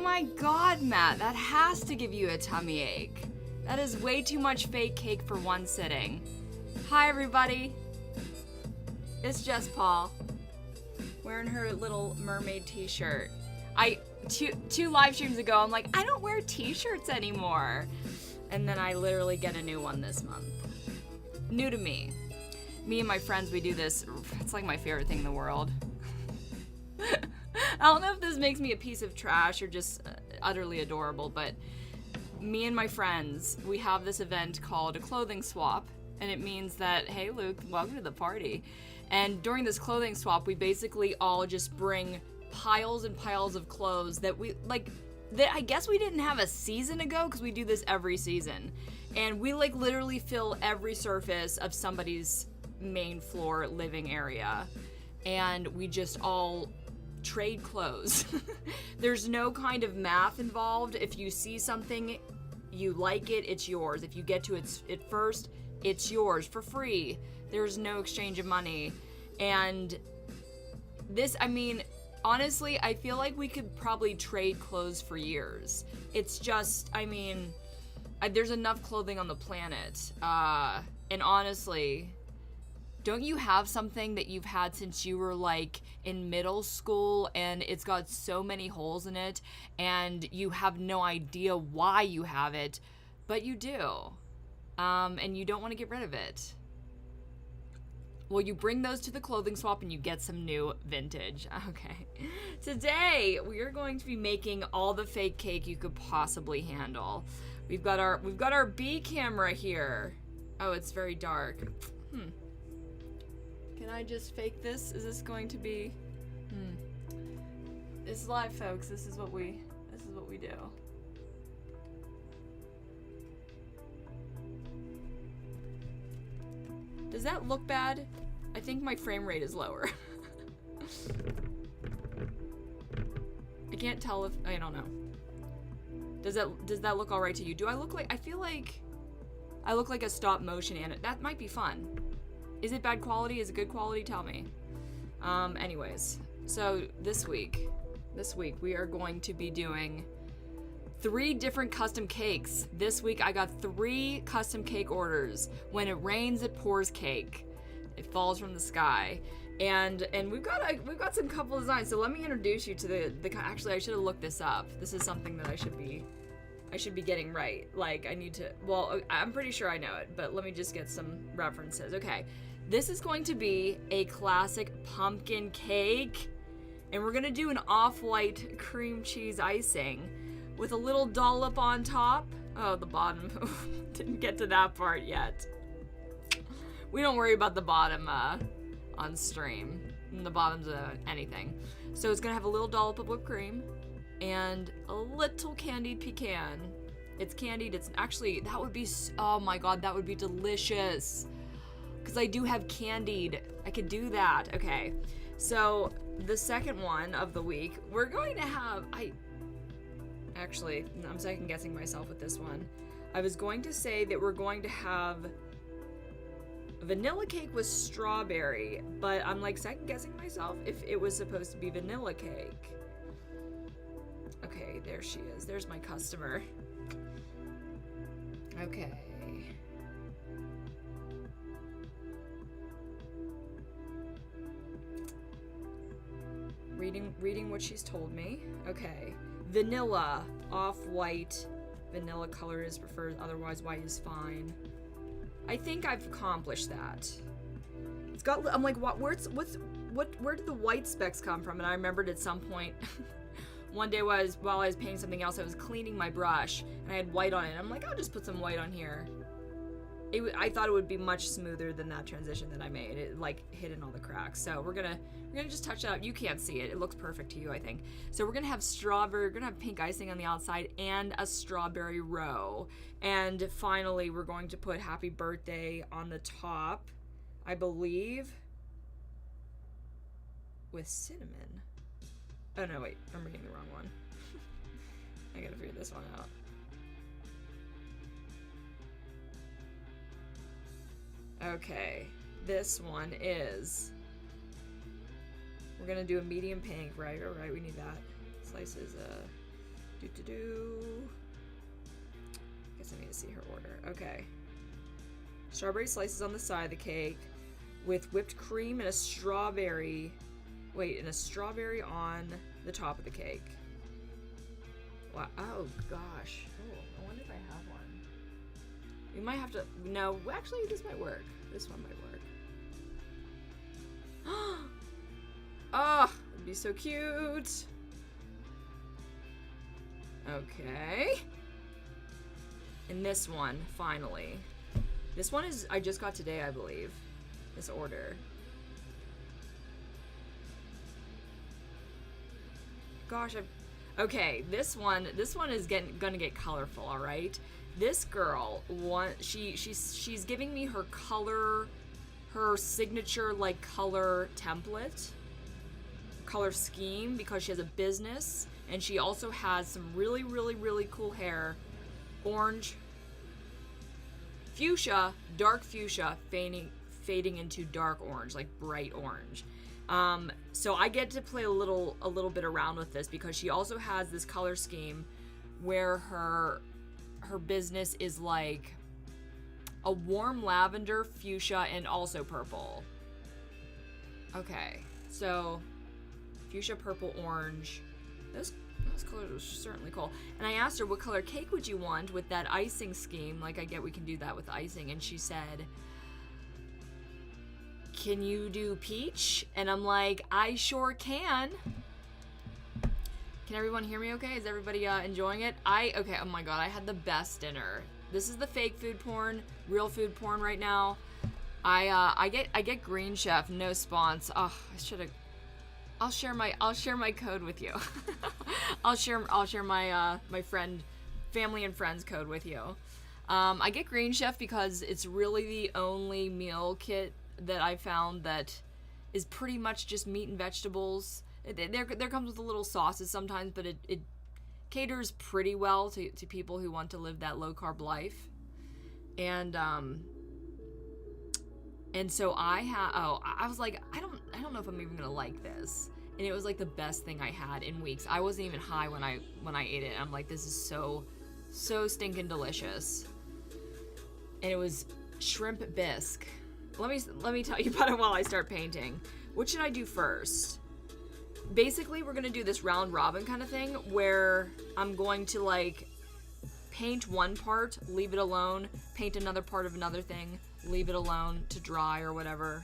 my God, Matt, that has to give you a tummy ache. That is way too much fake cake for one sitting. Hi, everybody. It's Jess Paul, wearing her little mermaid t-shirt. Two live streams ago, I'm like, I don't wear t-shirts anymore. And then I literally get a new one this month. New to me. Me and my friends, we do this. It's like my favorite thing in the world. I don't know if this makes me a piece of trash or just utterly adorable, but me and my friends, we have this event called a clothing swap, and it means that, hey, Luke, welcome to the party. And during this clothing swap, we basically all just bring piles and piles of clothes that we, like, that I guess we didn't have a season ago because we do this every season. And we, like, literally fill every surface of somebody's main floor living area. And we just all trade clothes. There's no kind of math involved. If you see something, you like it, it's yours. If you get to it first, it's yours for free. There's no exchange of money. And this, I mean, honestly, I feel like we could probably trade clothes for years. It's just, I mean, there's enough clothing on the planet. And honestly, don't you have something that you've had since you were like in middle school and it's got so many holes in it and you have no idea why you have it, but you do, and you don't want to get rid of it? Well, you bring those to the clothing swap and you get some new vintage. Okay. Today, we are going to be making all the fake cake you could possibly handle. We've got our B camera here. Oh, it's very dark. Can I just fake this? Is this going to be... This is live, folks. This is what we do. Does that look bad? I think my frame rate is lower. I can't tell if... I don't know. Does that look alright to you? Do I look like... I feel like I look like a stop motion that might be fun. Is it bad quality? Is it good quality? Tell me. Anyways, so this week we are going to be doing 3 different custom cakes. This week I got 3 custom cake orders. When it rains, it pours cake. It falls from the sky. And we've got some couple designs. So let me introduce you to the actually I should have looked this up. This is something that I should be getting right. Like I need to, well, I'm pretty sure I know it, but let me just get some references. Okay. This is going to be a classic pumpkin cake, and we're gonna do an off-white cream cheese icing with a little dollop on top. Oh, the bottom. Didn't get to that part yet. We don't worry about the bottom on stream. The bottom's anything. So it's gonna have a little dollop of whipped cream and a little candied pecan. It's candied. It's actually, that would be, oh my God, that would be delicious. Because I do have candied. I could do that. Okay. So the second one of the week, we're going to have, I'm second guessing myself with this one. I was going to say that we're going to have vanilla cake with strawberry, but I'm like second guessing myself if it was supposed to be vanilla cake. Okay, there she is. There's my customer. Okay. Reading what she's told me. Okay. Vanilla, off-white. Vanilla color is preferred, otherwise white is fine. I think I've accomplished that. It's got, I'm like, where did the white specks come from? And I remembered at some point, one day while I was painting something else, I was cleaning my brush, and I had white on it. I'm like, I'll just put some white on here. I thought it would be much smoother than that transition that I made. It like hid in all the cracks. So we're gonna just touch it up. You can't see it. It looks perfect to you, I think. So we're gonna have strawberry. We're gonna have pink icing on the outside and a strawberry row. And finally, we're going to put happy birthday on the top, I believe, with cinnamon. Oh no, wait, I'm reading the wrong one. I gotta figure this one out. Okay, this one is, we're gonna do a medium pink, right, we need that. Slices, Guess I need to see her order. Okay. Strawberry slices on the side of the cake with whipped cream and a strawberry. Wait, and a strawberry on the top of the cake. Wow. Oh, gosh. Oh, I wonder if I have one. We might have to... No, actually, this might work. This one might work. Oh, it'd be so cute. Okay. And this one, finally. This one is... I just got today, I believe. This order. Gosh, okay, this one is gonna get colorful, all right? This girl, she's giving me her color, her signature like color template, color scheme, because she has a business, and she also has some really, really, really cool hair, orange, fuchsia, dark fuchsia, fading into dark orange, like bright orange. So I get to play a little bit around with this because she also has this color scheme where her business is like a warm lavender, fuchsia, and also purple. Okay, so fuchsia, purple, orange. Those colors are certainly cool. And I asked her, what color cake would you want with that icing scheme? Like, I get we can do that with icing. And she said, can you do peach? And I'm like, I sure can. Can everyone hear me okay? Is everybody enjoying it? Okay, oh my god, I had the best dinner. This is the fake food porn, real food porn right now. I get Green Chef, no spons. Oh, I should have. I'll share my code with you. I'll share my my family and friends code with you. I get Green Chef because it's really the only meal kit that I found that is pretty much just meat and vegetables. There comes with a little sauces sometimes, but it caters pretty well to people who want to live that low carb life. And so I was like, I don't know if I'm even gonna like this. And it was like the best thing I had in weeks. I wasn't even high when I ate it. I'm like, this is so stinking delicious. And it was shrimp bisque. Let me tell you about it while I start painting. What should I do first? Basically, we're gonna do this round robin kind of thing where I'm going to like paint one part, leave it alone, paint another part of another thing, leave it alone to dry or whatever.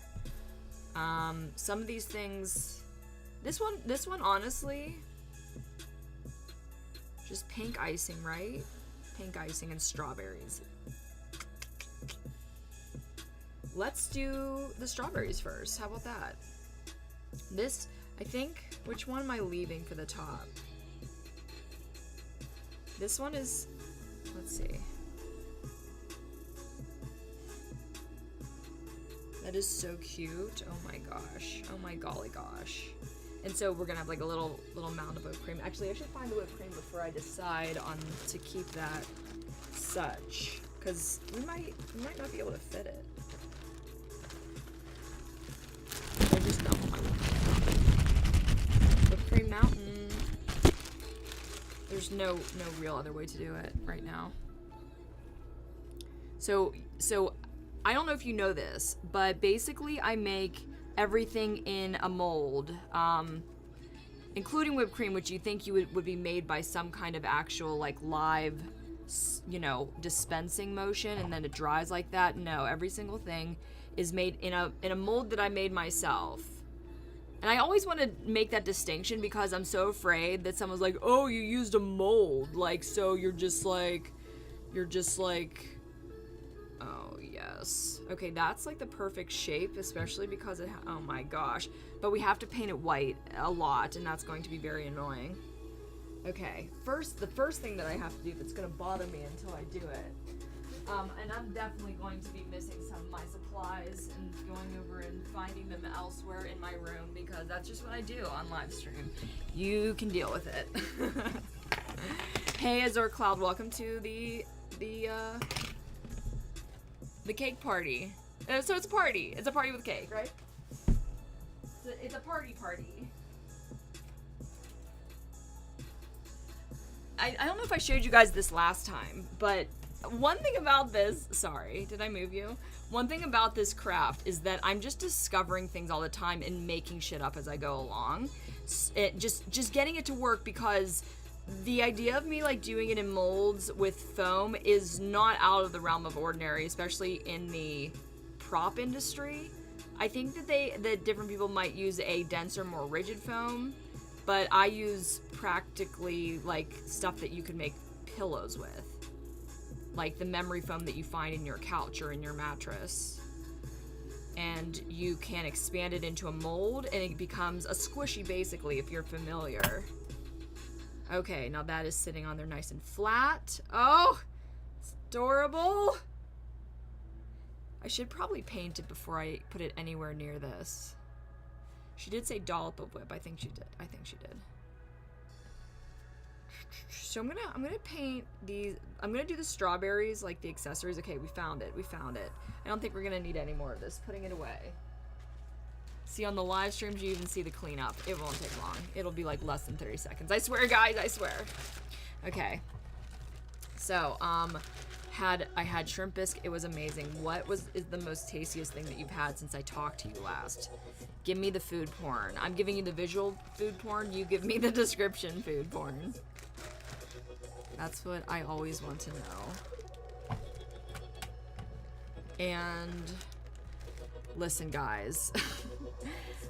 Some of these things, this one honestly, just pink icing, right? Pink icing and strawberries. Let's do the strawberries first. How about that? This, I think, which one am I leaving for the top? This one is, let's see. That is so cute. Oh my gosh. Oh my golly gosh. And so we're gonna have like a little mound of whipped cream. Actually, I should find the whipped cream before I decide on to keep that such, because we might not be able to fit it. I just don't. Whipped cream mountain. There's no real other way to do it right now. So I don't know if you know this, but basically I make everything in a mold, including whipped cream, which you think would be made by some kind of actual like live, dispensing motion, and then it dries like that. No, every single thing is made in a mold that I made myself. And I always want to make that distinction because I'm so afraid that someone's like, oh, you used a mold, like, so you're just like, oh yes. Okay, that's like the perfect shape, especially because oh my gosh. But we have to paint it white a lot, and that's going to be very annoying. Okay, the first thing that I have to do that's going to bother me until I do it, and I'm definitely going to be missing some of my supplies and going over and finding them elsewhere in my room, because that's just what I do on live stream. You can deal with it. Hey, Azor Cloud, welcome to the cake party. So it's a party. It's a party with cake, right? It's a party. I don't know if I showed you guys this last time, but one thing about this, sorry, did I move you? One thing about this craft is that I'm just discovering things all the time and making shit up as I go along. Just getting it to work, because the idea of me like doing it in molds with foam is not out of the realm of ordinary, especially in the prop industry. I think that different people might use a denser, more rigid foam, but I use practically like stuff that you can make pillows with. Like the memory foam that you find in your couch or in your mattress. And you can expand it into a mold and it becomes a squishy, basically, if you're familiar. Okay, now that is sitting on there nice and flat. Oh, it's adorable. I should probably paint it before I put it anywhere near this. She did say dollop of whip. I think she did. So I'm gonna paint these. I'm gonna do the strawberries, like the accessories. Okay, we found it. I don't think we're gonna need any more of this. Putting it away. See, on the live streams, you even see the cleanup. It won't take long. It'll be like less than 30 seconds. I swear, guys, I swear. Okay. So, I had shrimp bisque. It was amazing. What is the most tastiest thing that you've had since I talked to you last? Give me the food porn. I'm giving you the visual food porn. You give me the description food porn. That's what I always want to know. And listen, guys.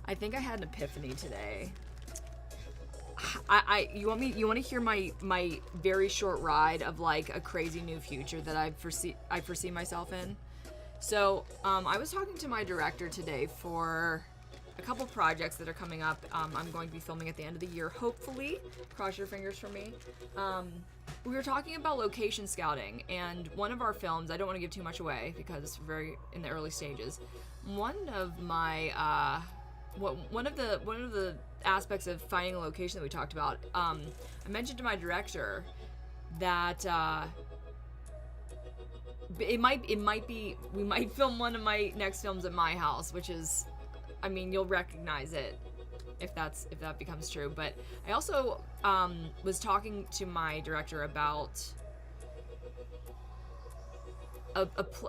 I think I had an epiphany today. You want to hear my very short ride of like a crazy new future that I foresee myself in? So, I was talking to my director today for a couple projects that are coming up. I'm going to be filming at the end of the year, hopefully. Cross your fingers for me. We were talking about location scouting, and one of our films, I don't want to give too much away because it's very in the early stages. One of the aspects of finding a location that we talked about, I mentioned to my director that we might film one of my next films at my house, which is, I mean, you'll recognize it if that becomes true. But I also was talking to my director about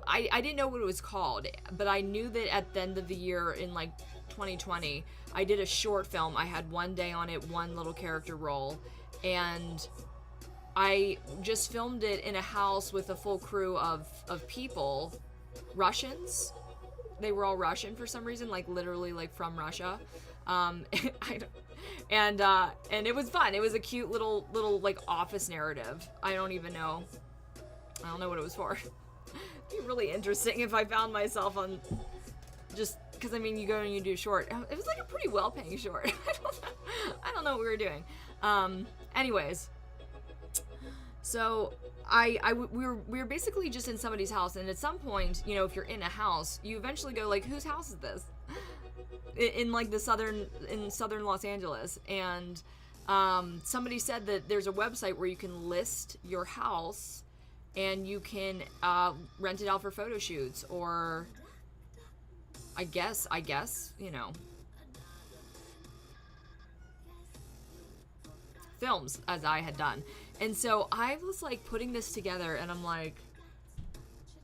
I didn't know what it was called, but I knew that at the end of the year in like 2020, I did a short film. I had one day on it, one little character role, and I just filmed it in a house with a full crew of people, Russians. They were all Russian for some reason, like literally like from Russia. And it was fun. It was a cute little like office narrative. I don't know what it was for. It'd be really interesting if I found myself on, just because I mean you go and you do short. It was like a pretty well paying short. I don't know what we were doing. Anyways, so we were basically just in somebody's house, and at some point, you know, if you're in a house, you eventually go like, whose house is this? In like southern Los Angeles, and somebody said that there's a website where you can list your house and you can rent it out for photo shoots, or I guess you know, films, as I had done. And so I was like putting this together, and I'm like,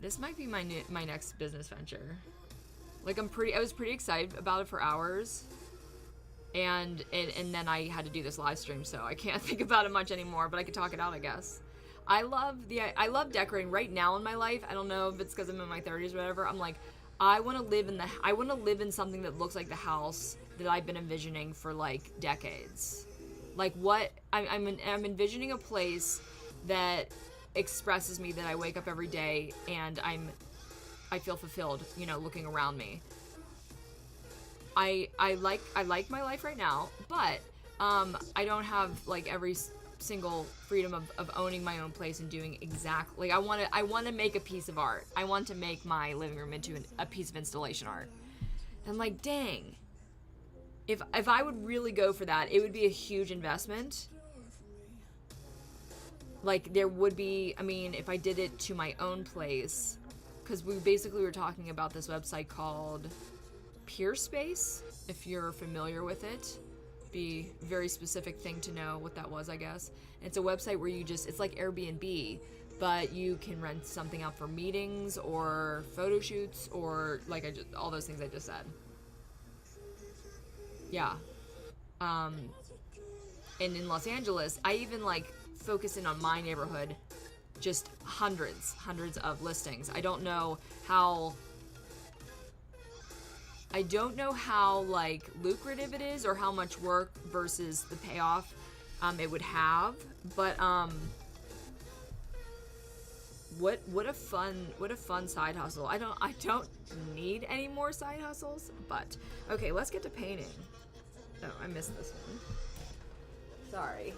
this might be my next business venture. Like I was pretty excited about it for hours, and then I had to do this live stream, so I can't think about it much anymore, but I could talk it out, I guess. I love decorating right now in my life. I don't know if it's because I'm in my 30s or whatever. I'm like, I want to live in something that looks like the house that I've been envisioning for like decades. Like what I'm envisioning a place that expresses me, that I wake up every day and I feel fulfilled, you know, looking around me. I like my life right now, but I don't have like every single freedom of owning my own place and doing exactly. I want to make a piece of art. I want to make my living room into a piece of installation art. And I'm like, dang. If I would really go for that, it would be a huge investment. Like there would be, I mean, if I did it to my own place, because we basically were talking about this website called Peerspace, if you're familiar with it, be a very specific thing to know what that was, I guess. It's a website where you just, it's like Airbnb, but you can rent something out for meetings or photo shoots or like all those things I just said. Yeah. And in Los Angeles, I even like focus in on my neighborhood, just hundreds of listings. I don't know how like lucrative it is or how much work versus the payoff it would have, but what a fun side hustle. I don't need any more side hustles, but okay, let's get to painting. Oh, I missed this one. Sorry.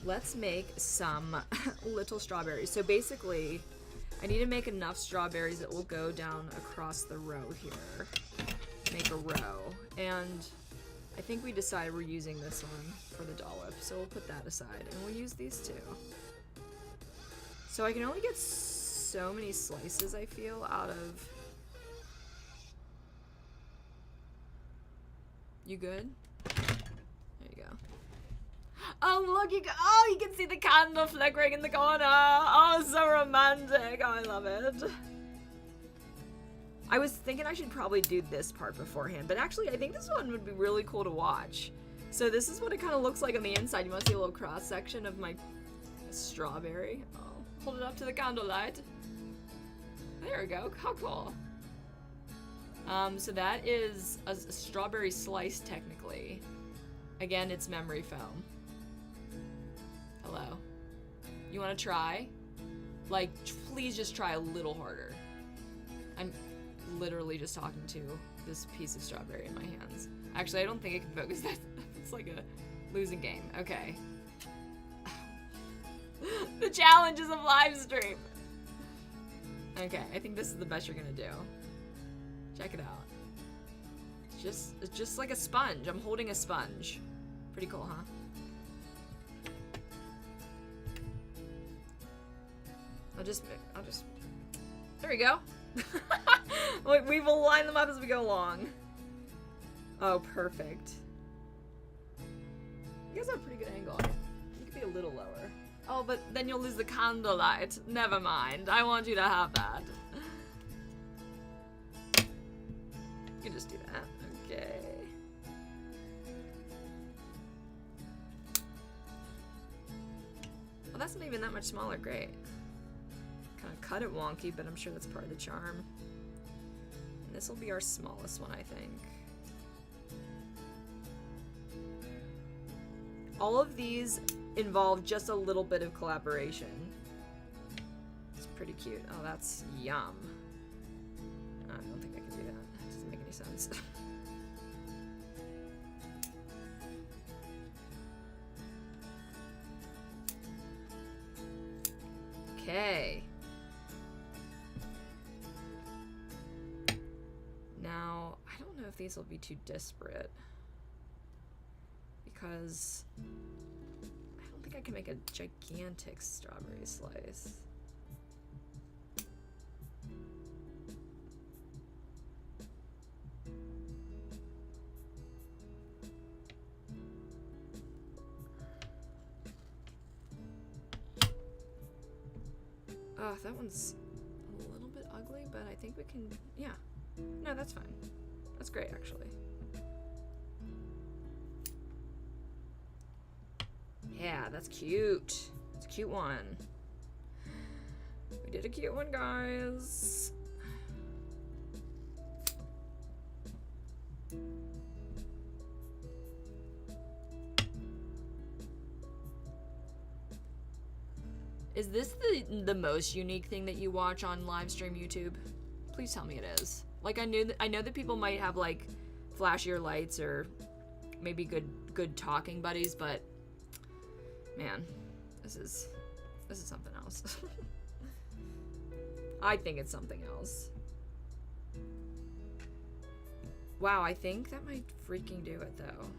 Let's make some little strawberries. So basically, I need to make enough strawberries that will go down across the row here. Make a row. And I think we decided we're using this one for the dollop, so we'll put that aside. And we'll use these two. So I can only get so many slices, I feel, out of... You good? There you go. Oh, look, you can see the candle flickering in the corner. Oh, so romantic. Oh, I love it. I was thinking I should probably do this part beforehand, but actually I think this one would be really cool to watch. So this is what it kind of looks like on the inside. You want to see a little cross section of my strawberry. Oh, hold it up to the candlelight. There we go. How cool. So that is a strawberry slice, technically. Again, it's memory foam. Hello. You want to try? Like, please just try a little harder. I'm literally just talking to this piece of strawberry in my hands. Actually, I don't think I can focus. It's like a losing game. Okay. The challenges of live stream. Okay, I think this is the best you're gonna do. Check it out. It's just like a sponge. I'm holding a sponge. Pretty cool, huh? I'll just, there we go. We will line them up as we go along. Oh, perfect. You guys have a pretty good angle. You could be a little lower. Oh, but then you'll lose the candlelight. Never mind. I want you to have that. You can just do that. Okay. Well, that's not even that much smaller. Great. Kind of cut it wonky, but I'm sure that's part of the charm. And this will be our smallest one, I think. All of these involve just a little bit of collaboration. It's pretty cute. Oh, that's yum. I don't think I can do that. It doesn't make any sense. Okay. Now, I don't know if these will be too disparate, because I don't think I can make a gigantic strawberry slice. Oh, that one's a little bit ugly, but I think we can, yeah. No, that's fine. That's great, actually. Yeah, that's cute. It's a cute one. We did a cute one, guys. Is this the most unique thing that you watch on live stream YouTube? Please tell me it is. Like, I know that people might have like flashier lights or maybe good talking buddies, but man, this is something else. I think it's something else. Wow, I think that might freaking do it though.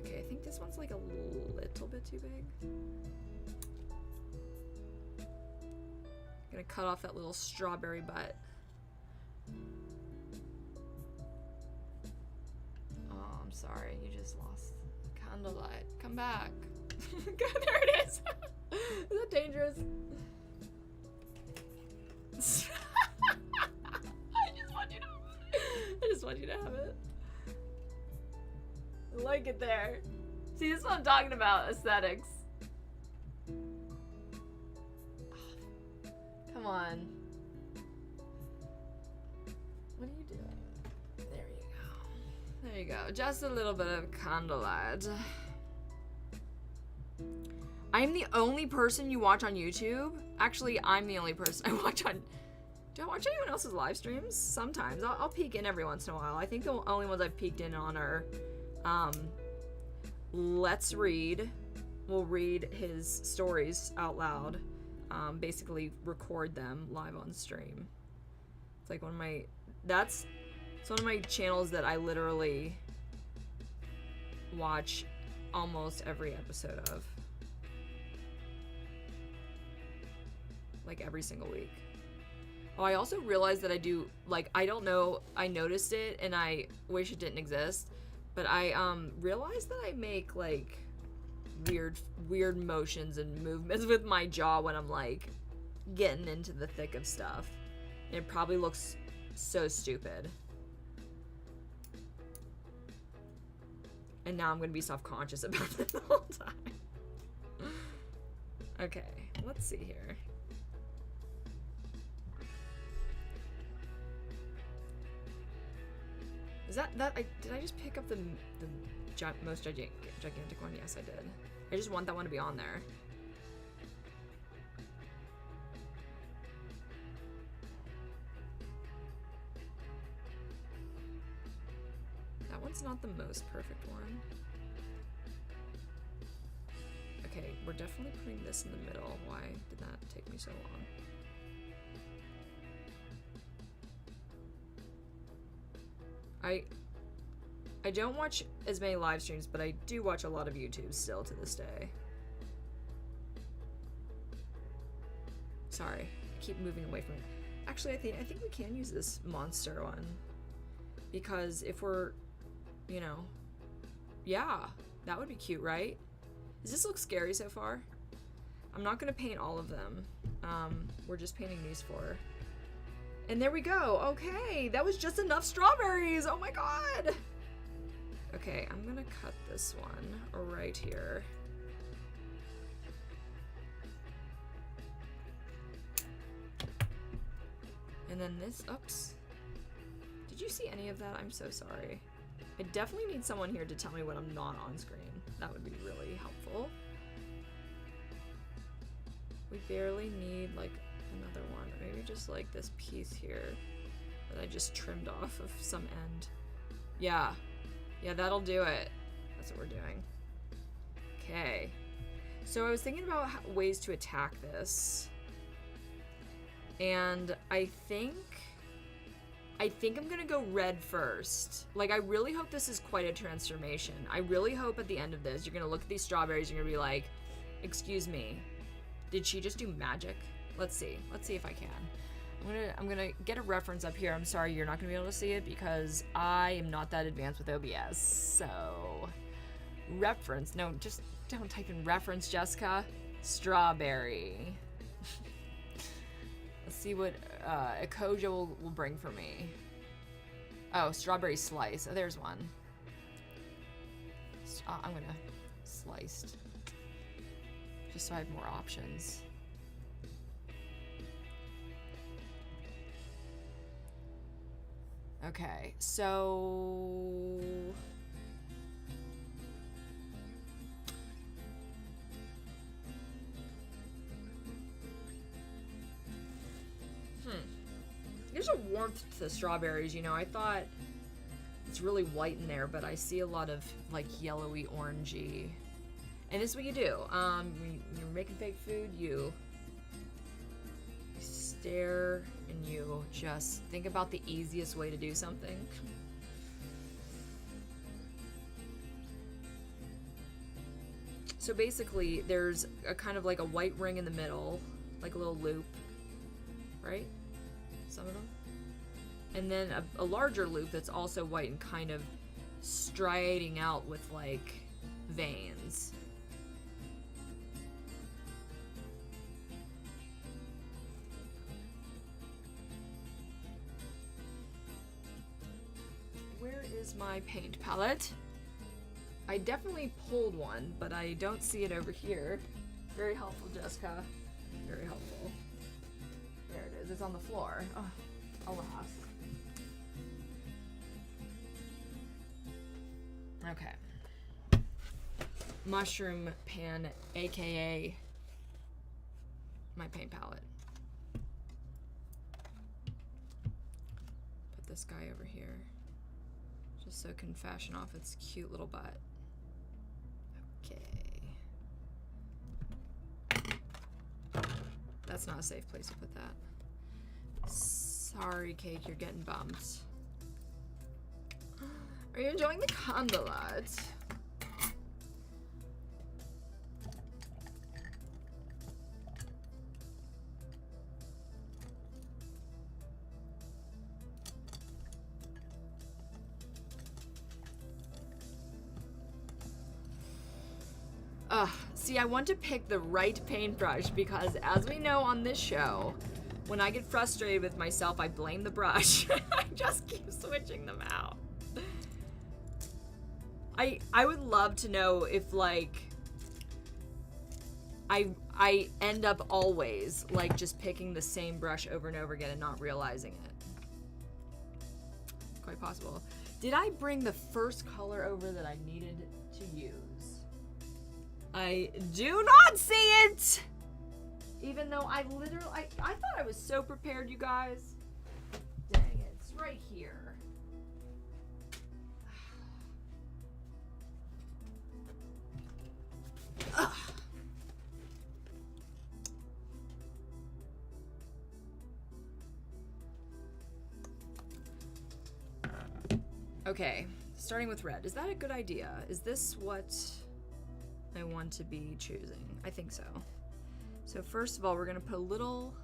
Okay, I think this one's like a little bit too big. Gonna cut off that little strawberry butt. Oh, I'm sorry. You just lost candlelight. Come back. There it is. Is that dangerous? I just want you to have it. I like it there. See, this is what I'm talking about, aesthetics. Come on. What are you doing? There you go. There you go. Just a little bit of candlelight. I'm the only person you watch on YouTube. Actually, I'm the only person I watch on... Do I watch anyone else's live streams? Sometimes. I'll peek in every once in a while. I think the only ones I've peeked in on are... Let's Read. We'll read his stories out loud. Basically record them live on stream. It's like one of my... It's one of my channels that I literally watch almost every episode of. Like every single week. Oh, I also realized that I do, like, I don't know, I noticed it and I wish it didn't exist, but I realized that I make like weird motions and movements with my jaw when I'm like getting into the thick of stuff. And it probably looks so stupid. And now I'm gonna be self-conscious about it the whole time. Okay, let's see here. Is that did I just pick up the most gigantic one? Yes, I did. I just want that one to be on there. That one's not the most perfect one. Okay, we're definitely putting this in the middle. Why did that take me so long? I don't watch as many live streams, but I do watch a lot of YouTube still to this day. Sorry, I keep moving away from it. Actually, I think we can use this monster one. Because if we're, you know, yeah, that would be cute, right? Does this look scary so far? I'm not gonna paint all of them. We're just painting these four. And there we go. Okay, that was just enough strawberries. Oh my god. Okay, I'm gonna cut this one right here. And then this, oops. Did you see any of that? I'm so sorry. I definitely need someone here to tell me when I'm not on screen. That would be really helpful. We barely need like another one, or maybe just like this piece here that I just trimmed off of some end. Yeah, that'll do it. That's what we're doing. Okay, so I was thinking about ways to attack this, and I think I'm gonna go red first. Like, I really hope this is quite a transformation. I really hope at the end of this you're gonna look at these strawberries, you're gonna be like, excuse me, did she just do magic? Let's see if I can. I'm gonna get a reference up here. I'm sorry you're not gonna be able to see it because I am not that advanced with OBS. So, reference, no, just don't type in reference, Jessica. Strawberry. Let's see what Ekoja will bring for me. Oh, strawberry slice. Oh, there's one. I'm gonna sliced. Just so I have more options. Okay, so... There's a warmth to the strawberries, you know. I thought it's really white in there, but I see a lot of, like, yellowy, orangey. And this is what you do. When you're making fake food, you stare and you just think about the easiest way to do something. So basically, there's a kind of like a white ring in the middle, like a little loop. right? Some of them. And then a larger loop that's also white and kind of striating out with like veins. Where is my paint palette? I definitely pulled one, but I don't see it over here. Very helpful, Jessica. Very helpful. There it is. It's on the floor. Oh, alas. Okay. Mushroom pan, aka my paint palette. Put this guy over here, just so it can fashion off its cute little butt. Okay. That's not a safe place to put that. Sorry, Cake, you're getting bumped. Are you enjoying the candlelight? See, I want to pick the right paintbrush because, as we know on this show, when I get frustrated with myself, I blame the brush. I just keep switching them out. I would love to know if, like, I end up always, like, just picking the same brush over and over again and not realizing it. Quite possible. Did I bring the first color over that I needed to use? I do not see it! Even though I literally, I thought I was so prepared, you guys. Dang it, it's right here. Ugh. Okay, starting with red. Is that a good idea? Is this what I want to be choosing? I think so. So first of all, we're gonna put a little,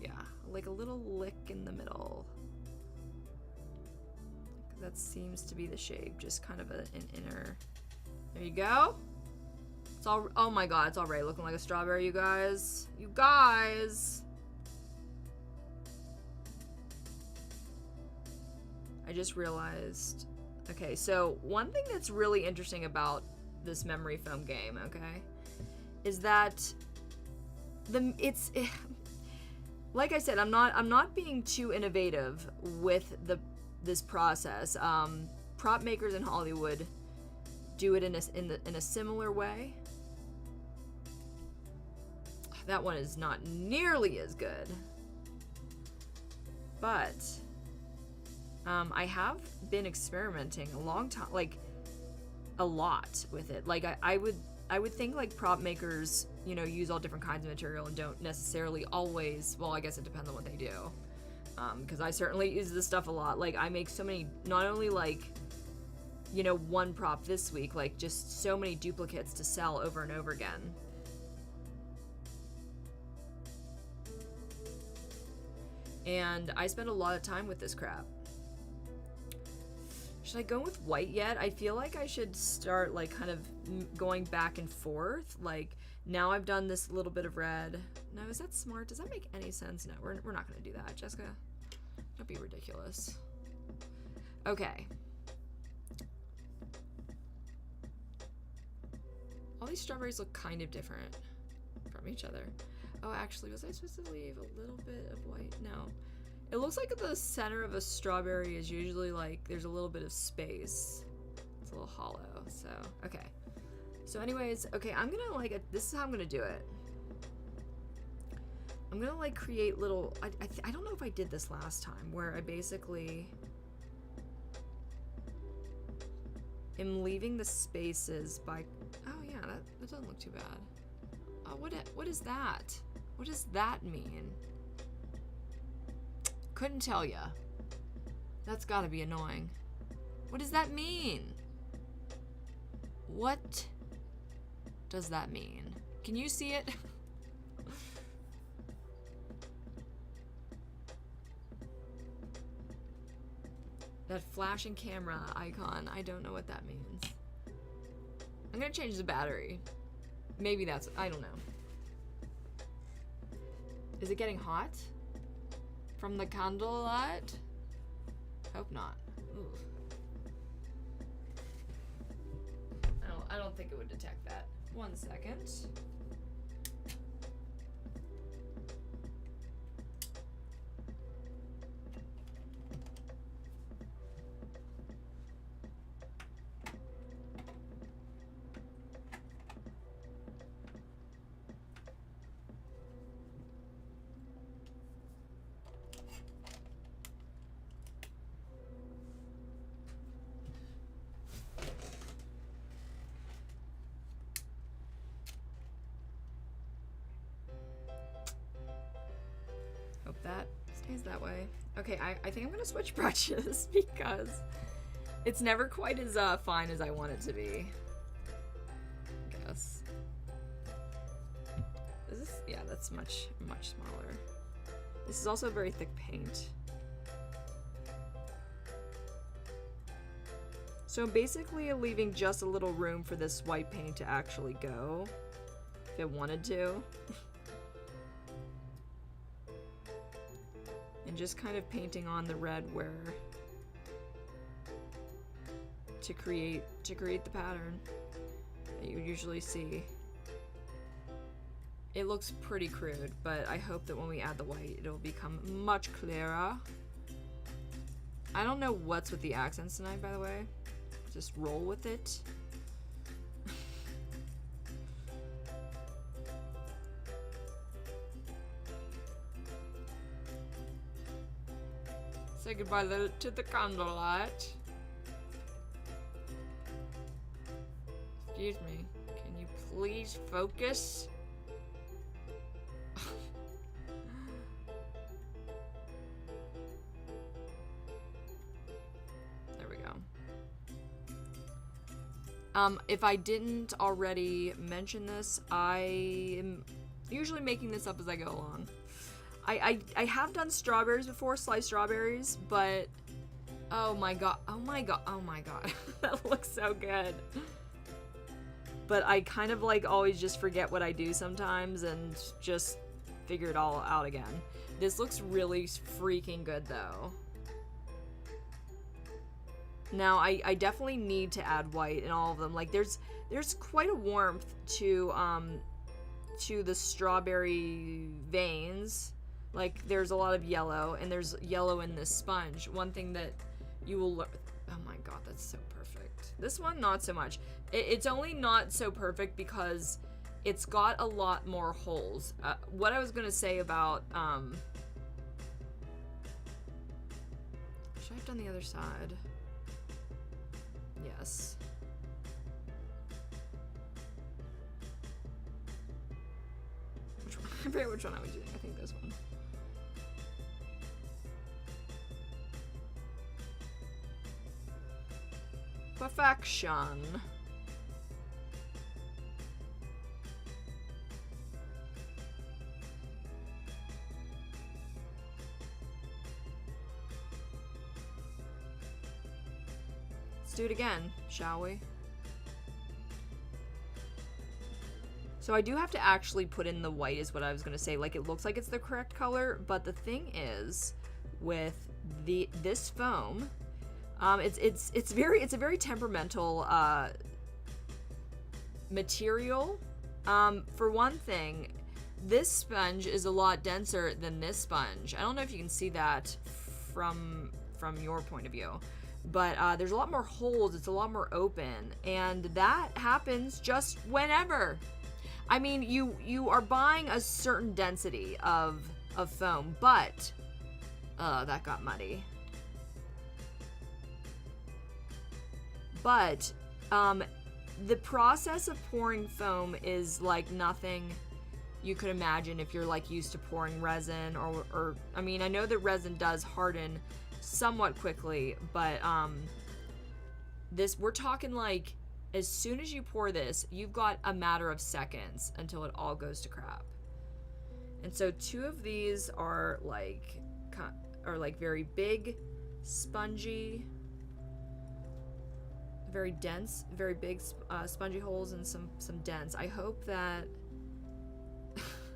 yeah, like a little lick in the middle. That seems to be the shape, just kind of an inner. There you go. It's all, oh my god, it's already looking like a strawberry, you guys. You guys. I just realized, okay, so one thing that's really interesting about this memory foam game, okay, is that like I said, I'm not being too innovative with this process. Prop makers in Hollywood do it in a similar way. That one is not nearly as good, but I have been experimenting a long time, like a lot with it. Like I would think like prop makers, you know, use all different kinds of material and don't necessarily always, well, I guess it depends on what they do. Because I certainly use this stuff a lot. Like I make so many, not only like, you know, one prop this week, like just so many duplicates to sell over and over again. And I spend a lot of time with this crap. Should I go with white yet? I feel like I should start like kind of going back and forth. Like now I've done this little bit of red. No, is that smart? Does that make any sense? No, we're not gonna do that, Jessica. Don't be ridiculous. Okay. All these strawberries look kind of different from each other. Oh, actually, was I supposed to leave a little bit of white? No. It looks like the center of a strawberry is usually like there's a little bit of space. It's a little hollow, so, okay. So anyways, okay, I'm gonna like, this is how I'm gonna do it. I'm gonna like create little, I don't know if I did this last time, where I basically am leaving the spaces by, oh yeah, that doesn't look too bad. Oh, what is that? What does that mean? Couldn't tell ya. That's gotta be annoying. What does that mean? What does that mean? Can you see it? That flashing camera icon, I don't know what that means. I'm gonna change the battery. Maybe that's, I don't know. Is it getting hot? From the candlelight? Hope not. Ooh. I don't think it would detect that. 1 second. Hope that stays that way. Okay, I think I'm gonna switch brushes because it's never quite as fine as I want it to be. I guess. Is this? Yeah, that's much smaller. This is also very thick paint. So I'm basically leaving just a little room for this white paint to actually go, if it wanted to. And just kind of painting on the red where to create the pattern that you would usually see. It looks pretty crude, but I hope that when we add the white, it'll become much clearer. I don't know what's with the accents tonight, by the way. Just roll with it. Say goodbye to the candlelight. Excuse me. Can you please focus? There we go. If I didn't already mention this, I am usually making this up as I go along. I have done strawberries before, sliced strawberries, but oh my god, that looks so good. But I kind of like always just forget what I do sometimes and just figure it all out again. This looks really freaking good though. Now I definitely need to add white in all of them. Like there's quite a warmth to the strawberry veins. Like there's a lot of yellow, and there's yellow in this sponge. One thing that you will learn, oh my god, that's so perfect. This one, not so much. It's only not so perfect because it's got a lot more holes. What I was gonna say about, should I have done the other side? Yes. Which one? I forget which one I was using. I think this one. Perfection. Let's do it again, shall we? So I do have to actually put in the white is what I was gonna say. Like it looks like it's the correct color, but the thing is with this foam, it's a very temperamental material. For one thing, this sponge is a lot denser than this sponge. I don't know if you can see that from your point of view, but there's a lot more holes. It's a lot more open, and that happens just whenever. I mean, you are buying a certain density of foam, but that got muddy. But the process of pouring foam is like nothing you could imagine if you're like used to pouring resin or I mean, I know that resin does harden somewhat quickly, but we're talking like as soon as you pour this, you've got a matter of seconds until it all goes to crap. And so 2 of these are like very big, spongy. very dense, very big spongy holes and some dents. I hope that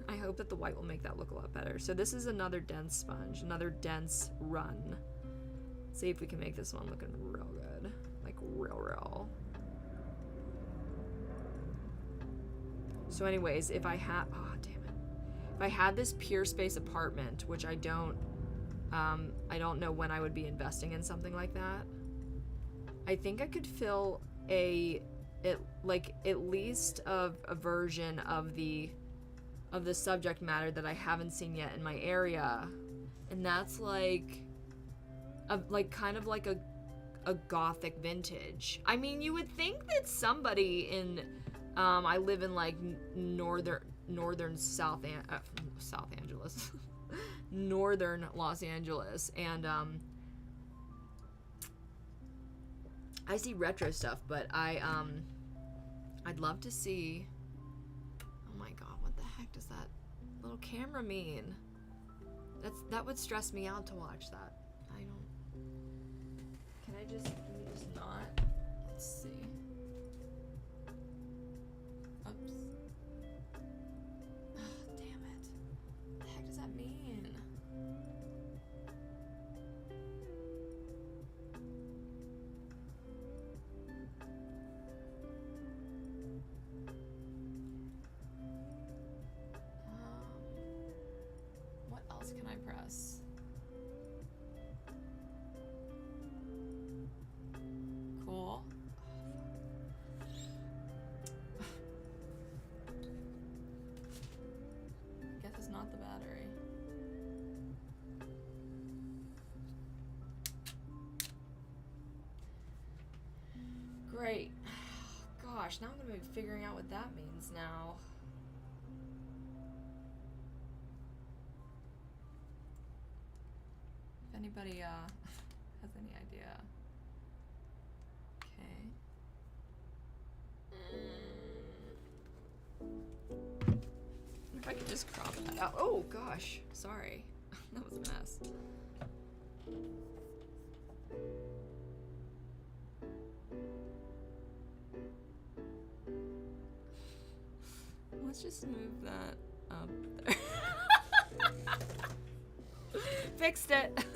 I hope that the white will make that look a lot better. So this is another dense sponge, another dense run. See if we can make this one looking real good, like real. So anyways, if I had, oh damn it, if I had this pure space apartment, which I don't know when I would be investing in something like that. I think I could fill at least a version of the subject matter that I haven't seen yet in my area, and that's like kind of like a gothic vintage. I mean, you would think that somebody in I live in like northern South Angeles, northern Los Angeles, and I see retro stuff, but I'd love to see. Oh my god, what the heck does that little camera mean? That would stress me out to watch that. Can you just not? Let's see. Oops. Oh, damn it. What the heck does that mean? What else can I press? Cool. Guess it's not the battery. Great. Gosh, now I'm gonna be figuring out what that means now. If anybody has any idea. If I could just crop that out. Oh gosh, sorry. That was a mess. Let's just move that up there. Fixed it.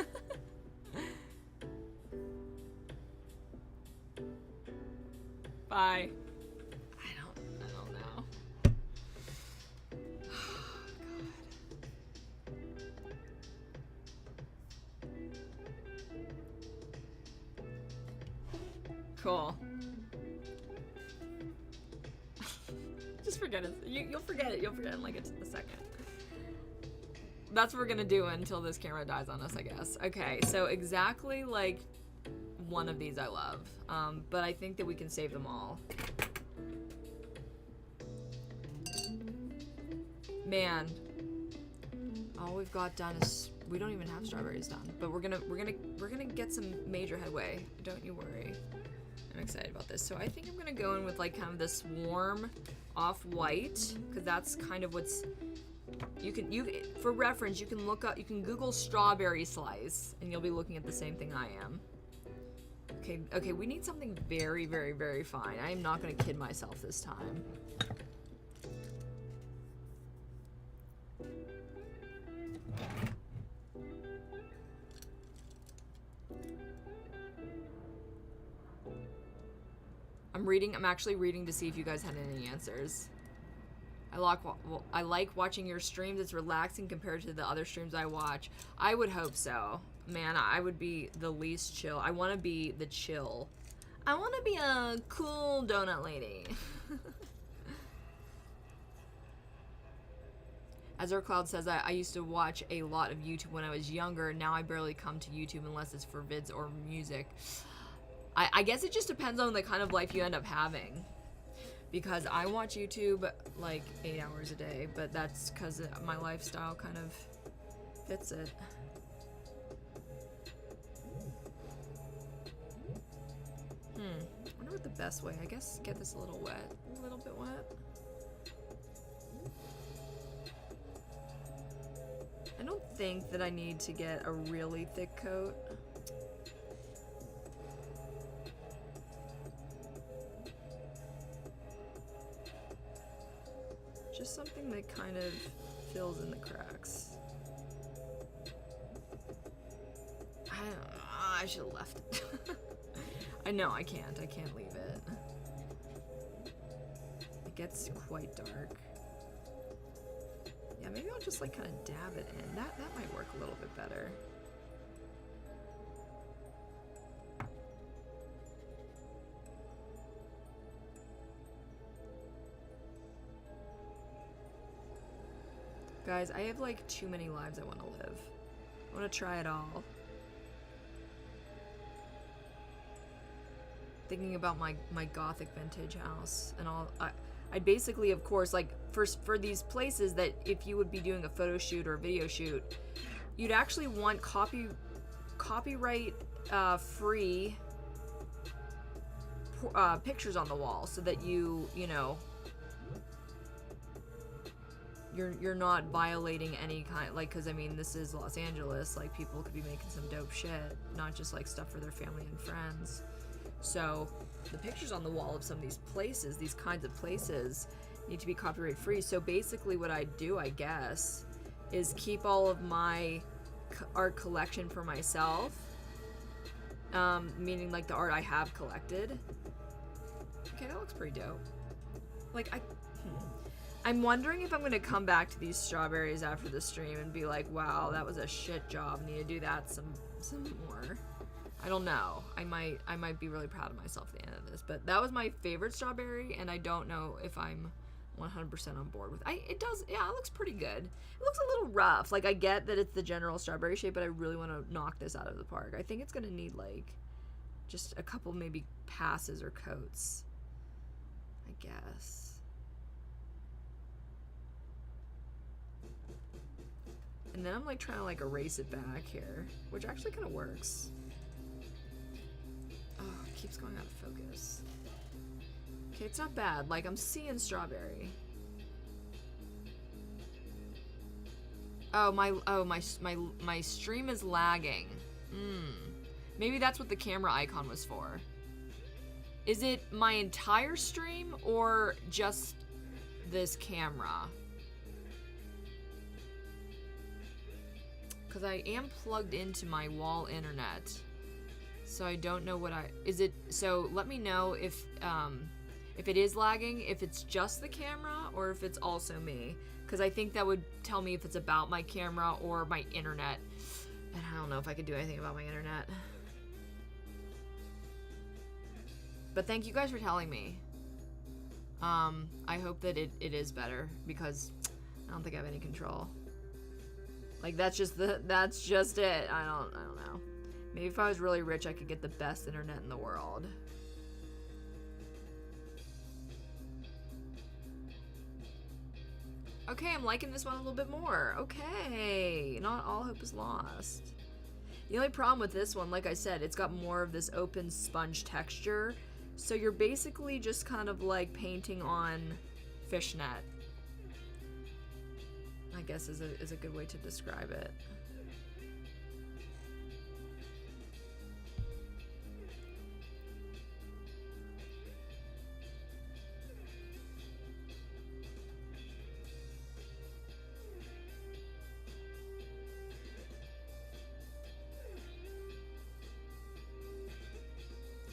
Bye. I don't know. Cool. Just forget it. You'll forget it. You'll forget it in like a second. That's what we're gonna do until this camera dies on us, I guess. Okay, so exactly like one of these I love, but I think that we can save them all. Man, all we've got done is we don't even have strawberries done, but we're gonna get some major headway. Don't you worry. I'm excited about this. So I think I'm gonna go in with like kind of this warm off-white, because that's kind of what's for reference. You can look up, you can Google strawberry slice, and you'll be looking at the same thing I am. Okay, we need something very, very, very fine. I am not gonna kid myself this time. I'm actually reading to see if you guys had any answers. I like watching your streams. It's relaxing compared to the other streams I watch. I would hope so. Man, I would be the least chill. I want to be the chill. I want to be a cool donut lady. Azure Cloud says, I used to watch a lot of YouTube when I was younger. Now I barely come to YouTube unless it's for vids or music. I guess it just depends on the kind of life you end up having. Because I watch YouTube like 8 hours a day, but that's because my lifestyle kind of fits it. I wonder what the best way. I guess get this a little wet. A little bit wet. I don't think that I need to get a really thick coat. Just something that kind of fills in the cracks. I don't know. I should have left it. I know, I can't leave it. It gets quite dark. Yeah, maybe I'll just like kind of dab it in. That might work a little bit better. Guys, I have like too many lives I want to live. I want to try it all. Thinking about my gothic vintage house and all. I'd basically, of course, like for these places that if you would be doing a photo shoot or a video shoot, you'd actually want copyright free pictures on the wall so that you know, you're not violating any kind, like, because I mean this is Los Angeles, like people could be making some dope shit, not just like stuff for their family and friends. So the pictures on the wall of some of these places, these kinds of places, need to be copyright free. So basically what I do, I guess, is keep all of my art collection for myself, meaning like the art I have collected. Okay, that looks pretty dope. Like I'm wondering if I'm gonna come back to these strawberries after the stream and be like, wow, that was a shit job. Need to do that some more. I don't know. I might be really proud of myself at the end of this, but that was my favorite strawberry, and I don't know if I'm 100% on board with it. It does, yeah, it looks pretty good. It looks a little rough. Like, I get that it's the general strawberry shape, but I really want to knock this out of the park. I think it's gonna need like just a couple maybe passes or coats, I guess. And then I'm like trying to like erase it back here, which actually kind of works. Oh, it keeps going out of focus. Okay, it's not bad. Like, I'm seeing strawberry. Oh, my stream is lagging. Maybe that's what the camera icon was for. Is it my entire stream or just this camera? Because I am plugged into my wall internet. So I don't know what so let me know if it is lagging, if it's just the camera or if it's also me. Because I think that would tell me if it's about my camera or my internet. And I don't know if I could do anything about my internet. But thank you guys for telling me. I hope that it is better, because I don't think I have any control. Like, that's just it. I don't know. Maybe if I was really rich, I could get the best internet in the world. Okay, I'm liking this one a little bit more. Okay, not all hope is lost. The only problem with this one, like I said, it's got more of this open sponge texture. So you're basically just kind of like painting on fishnet, I guess is a good way to describe it.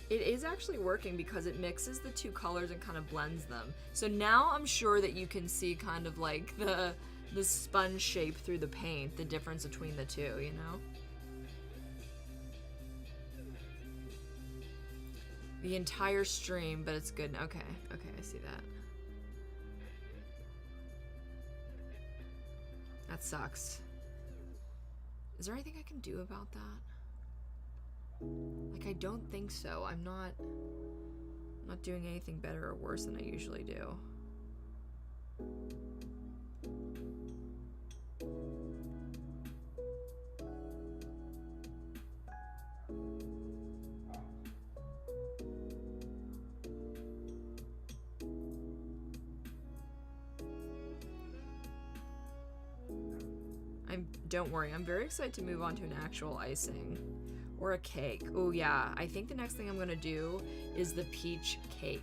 It is actually working because it mixes the two colors and kind of blends them. So now I'm sure that you can see kind of like the sponge shape through the paint, the difference between the two, you know? The entire stream, but it's good. Okay, I see that. That sucks. Is there anything I can do about that? Like, I don't think so. I'm not doing anything better or worse than I usually do. Don't worry, I'm very excited to move on to an actual icing. Or a cake. Oh yeah, I think the next thing I'm gonna do is the peach cake.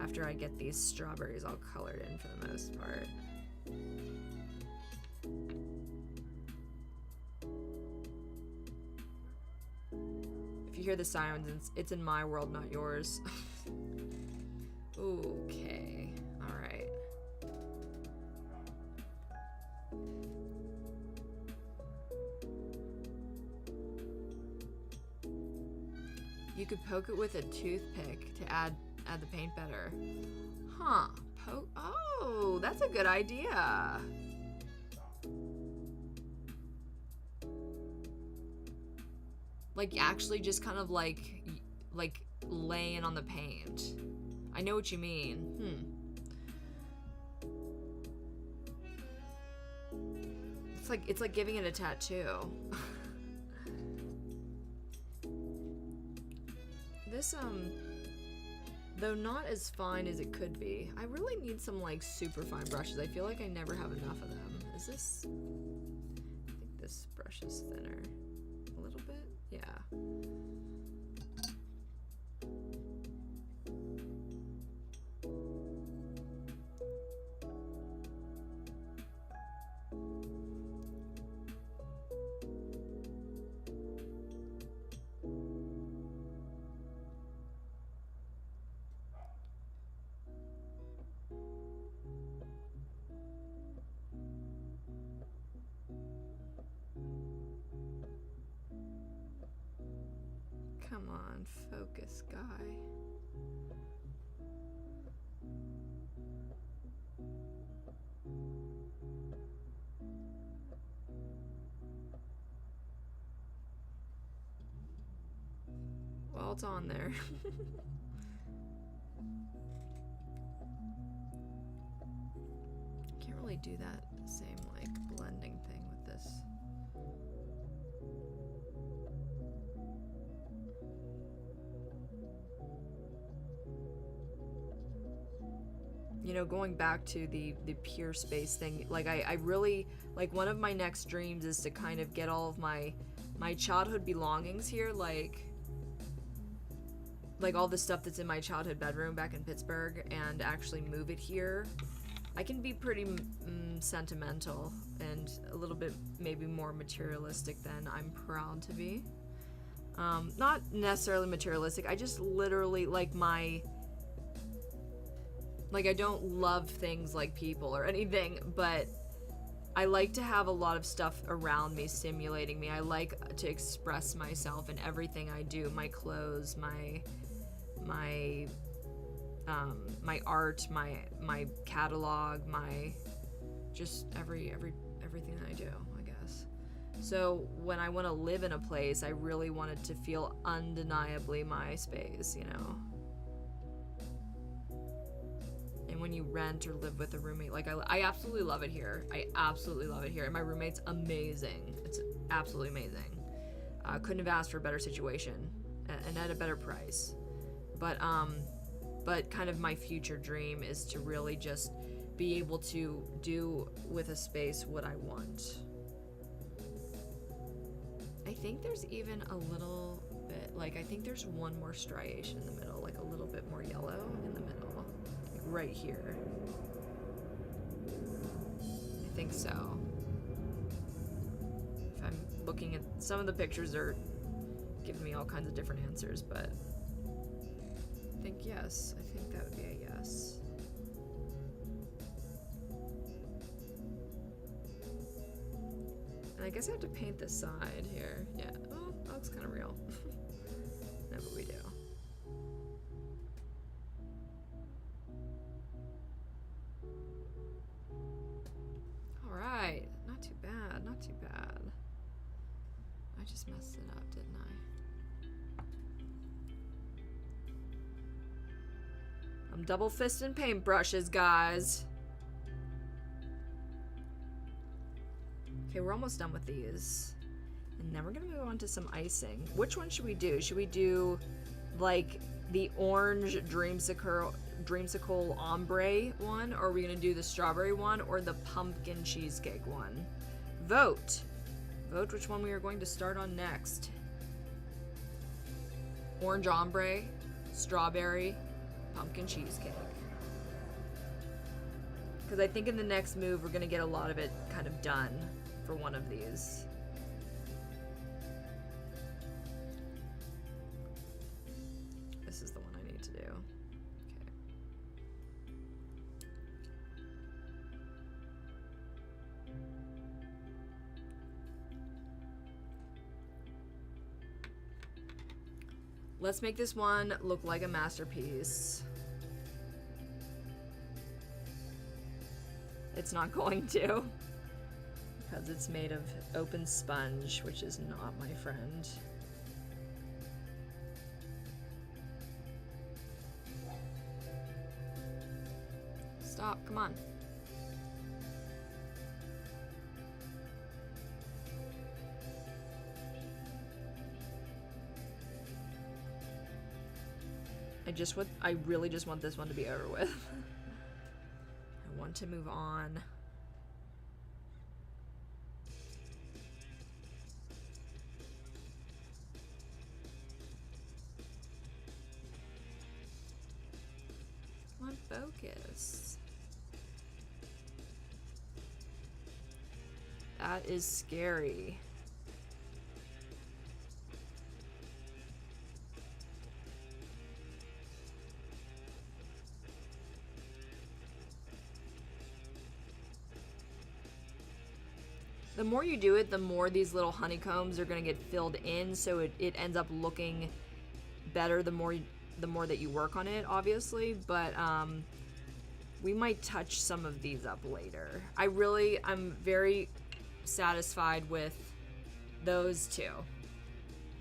after I get these strawberries all colored in for the most part. If you hear the sirens, it's in my world, not yours. Okay, all right. You could poke it with a toothpick to add the paint better. Huh, oh, that's a good idea. Like actually just kind of like laying on the paint. I know what you mean. It's like giving it a tattoo. This though not as fine as it could be. I really need some like super fine brushes. I feel like I never have enough of them. Is this? I think this brush is thinner. A little bit? Yeah. Come on, focus, guy. Well, it's on there. Can't really do that same like blending thing with this. You know, going back to the pure space thing, like I really, like one of my next dreams is to kind of get all of my childhood belongings here, like all the stuff that's in my childhood bedroom back in Pittsburgh, and actually move it here. I can be pretty sentimental and a little bit maybe more materialistic than I'm proud to be. Not necessarily materialistic, I just literally I don't love things like people or anything, but I like to have a lot of stuff around me stimulating me. I like to express myself in everything I do. My clothes, my art, my catalog, my just everything that I do, I guess. So when I want to live in a place, I really want it to feel undeniably my space, you know. And when you rent or live with a roommate, like I absolutely love it here. I absolutely love it here. And my roommate's amazing. It's absolutely amazing. Couldn't have asked for a better situation and at a better price. But kind of my future dream is to really just be able to do with a space what I want. I think there's even a little bit, like I think there's one more striation in the middle, like a little bit more yellow in the middle. Right here. I think so. If I'm looking at some of the pictures are giving me all kinds of different answers, but I think yes. I think that would be a yes. And I guess I have to paint this side here. Yeah. Oh, that looks kind of real. No, but we do. Alright, not too bad, not too bad. I just messed it up, didn't I? I'm double fisting paintbrushes, guys. Okay, we're almost done with these. And then we're gonna move on to some icing. Which one should we do? Should we do like the orange dreamsicle ombre one, or are we gonna do the strawberry one or the pumpkin cheesecake one? Vote which one we are going to start on next. Orange ombre, strawberry, pumpkin cheesecake. Because I think in the next move, we're going to get a lot of it kind of done for one of these. This is the one I need to do. Okay. Let's make this one look like a masterpiece. It's not going to, because it's made of open sponge, which is not my friend. Stop, come on. I really just want this one to be over with. I want to move on. Come on, focus. That is scary. The more you do it, the more these little honeycombs are going to get filled in, so it ends up looking better the more that you work on it, obviously, but we might touch some of these up later. I'm very satisfied with those two.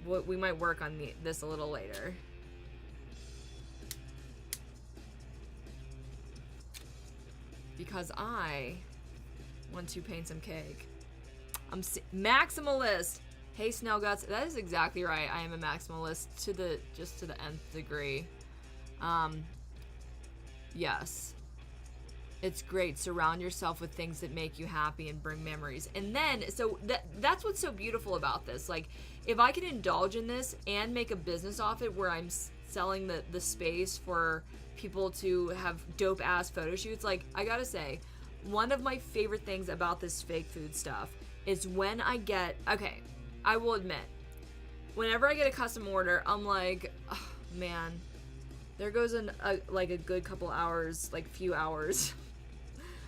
We might work on this a little later. Because I want to paint some cake. I'm maximalist. Hey, Snail Guts, that is exactly right. I am a maximalist to the nth degree. Yes. It's great. Surround yourself with things that make you happy and bring memories. And then, so that's what's so beautiful about this. Like, if I can indulge in this and make a business off it where I'm selling the space for people to have dope ass photo shoots, like, I gotta say, one of my favorite things about this fake food stuff is when I get, okay, I will admit, whenever I get a custom order, I'm like, oh, man, there goes a good couple hours, like few hours,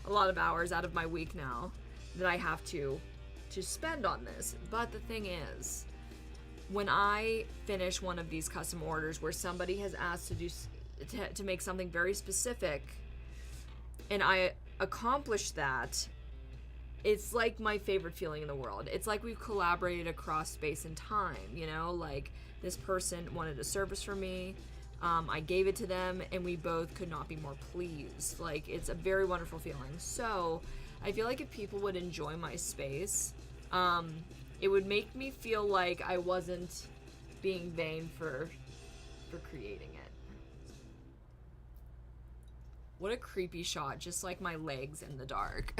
a lot of hours out of my week now that I have to spend on this. But the thing is, when I finish one of these custom orders where somebody has asked to make something very specific, and I accomplish that, it's like my favorite feeling in the world. It's like we've collaborated across space and time, you know? Like, this person wanted a service from me, I gave it to them, and we both could not be more pleased. Like, it's a very wonderful feeling. So, I feel like if people would enjoy my space, it would make me feel like I wasn't being vain for creating it. What a creepy shot, just like my legs in the dark.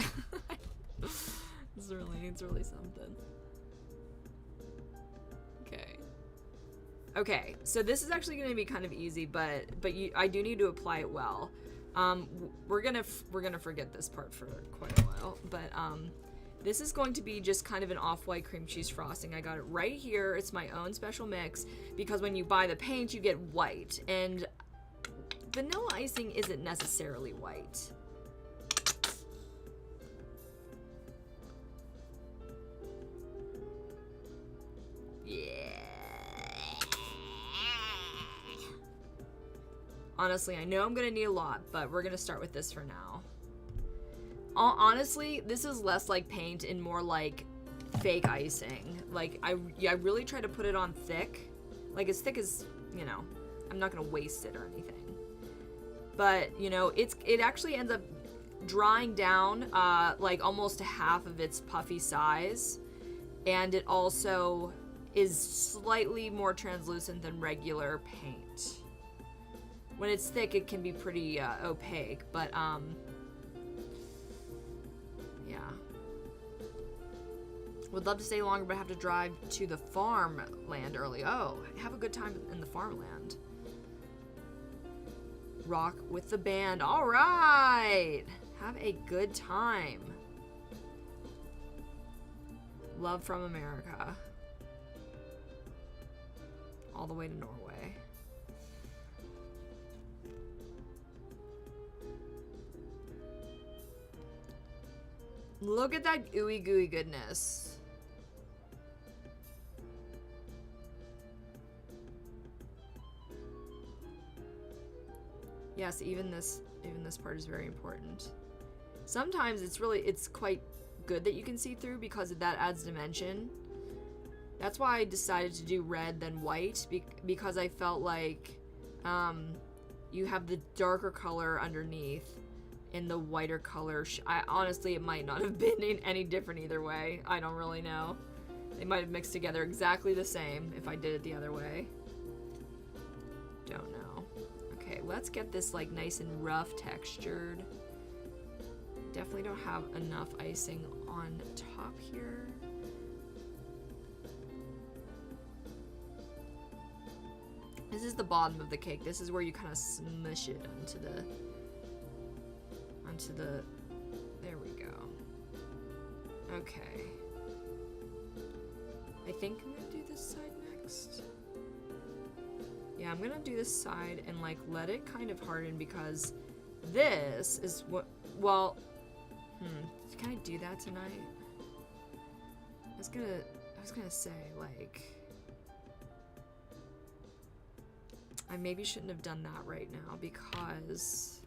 It's really something. Okay, so this is actually going to be kind of easy, but I do need to apply it well. We're gonna forget this part for quite a while, but this is going to be just kind of an off-white cream cheese frosting. I got it right here. It's my own special mix, because when you buy the paint, you get white, and vanilla icing isn't necessarily white. Yeah. Honestly, I know I'm gonna need a lot, but we're gonna start with this for now. Honestly, this is less like paint and more like fake icing. Like, I really try to put it on thick. Like, as thick as, you know, I'm not gonna waste it or anything. But, you know, it actually ends up drying down like almost half of its puffy size. And it also is slightly more translucent than regular paint. When it's thick, it can be pretty opaque, but yeah. Would love to stay longer, but I have to drive to the farmland early. Oh, have a good time in the farmland. Rock with the band. All right. Have a good time. Love from America. All the way to Norway. Look at that ooey gooey goodness. Yes, even this part is very important. Sometimes it's quite good that you can see through because that adds dimension. That's why I decided to do red than white, because I felt like you have the darker color underneath and the whiter color. Honestly, it might not have been any different either way. I don't really know. They might have mixed together exactly the same if I did it the other way. Don't know. Okay, let's get this like nice and rough textured. Definitely don't have enough icing on top here. This is the bottom of the cake. This is where you kind of smush it onto the, there we go. Okay. I think I'm gonna do this side next. Yeah, I'm gonna do this side and like let it kind of harden, because this is what, well, can I do that tonight? I was gonna say, like, I maybe shouldn't have done that right now, because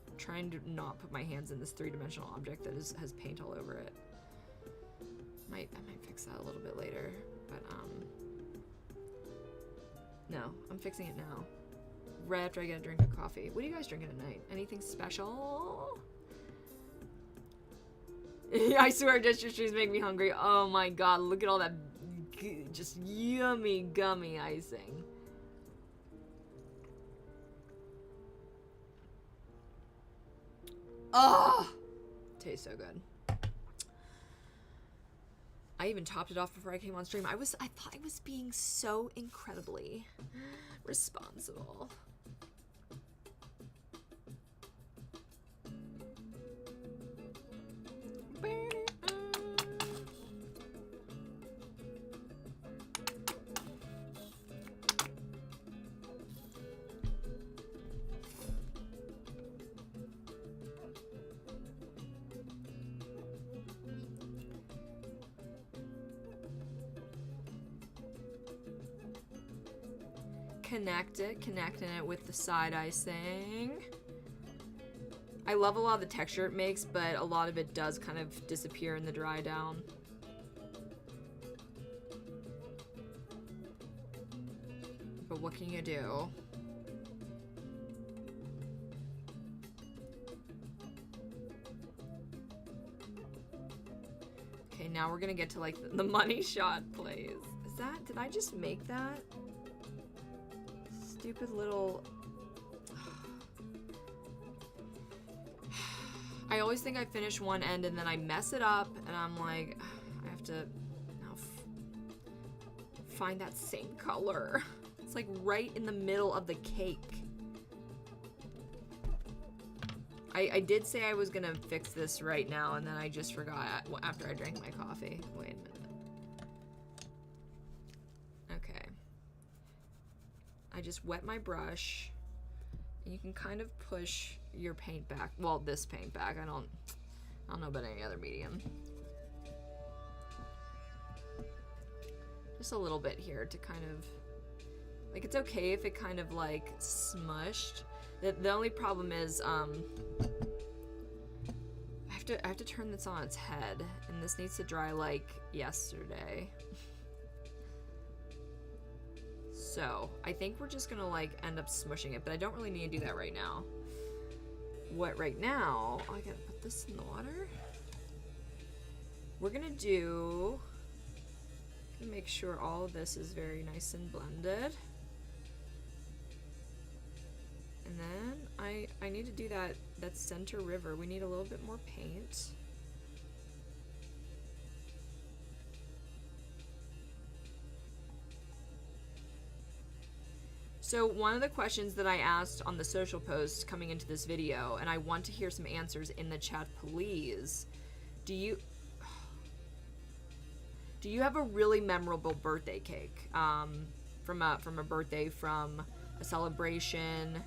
I'm trying to not put my hands in this three-dimensional object that has paint all over it. I might fix that a little bit later, but no, I'm fixing it now. Right after I get a drink of coffee. What are you guys drinking tonight? Anything special? I swear District Trees make me hungry. Oh my god, look at all that just yummy gummy icing. Oh, tastes so good. I even topped it off before I came on stream. I thought I was being so incredibly responsible. Connecting it with the side icing. I love a lot of the texture it makes, but a lot of it does kind of disappear in the dry down. But what can you do? Okay, now we're gonna get to like the money shot plays. Did I just make that? Stupid little... I always think I finish one end and then I mess it up and I'm like, I have to now find that same color. It's like right in the middle of the cake. I did say I was gonna fix this right now and then I just forgot after I drank my coffee. Wait a minute. Okay. I just wet my brush, and you can kind of push your paint back. Well, this paint back. I don't know about any other medium. Just a little bit here to kind of, like, it's okay if it kind of like smushed. The only problem is I have to turn this on its head, and this needs to dry like yesterday. So I think we're just gonna like end up smushing it, but I don't really need to do that right now. What right now, I gotta put this in the water. We're gonna make sure all of this is very nice and blended. And then I need to do that center river. We need a little bit more paint. So one of the questions that I asked on the social post coming into this video, and I want to hear some answers in the chat, please. Do you have a really memorable birthday cake? From a birthday, from a celebration,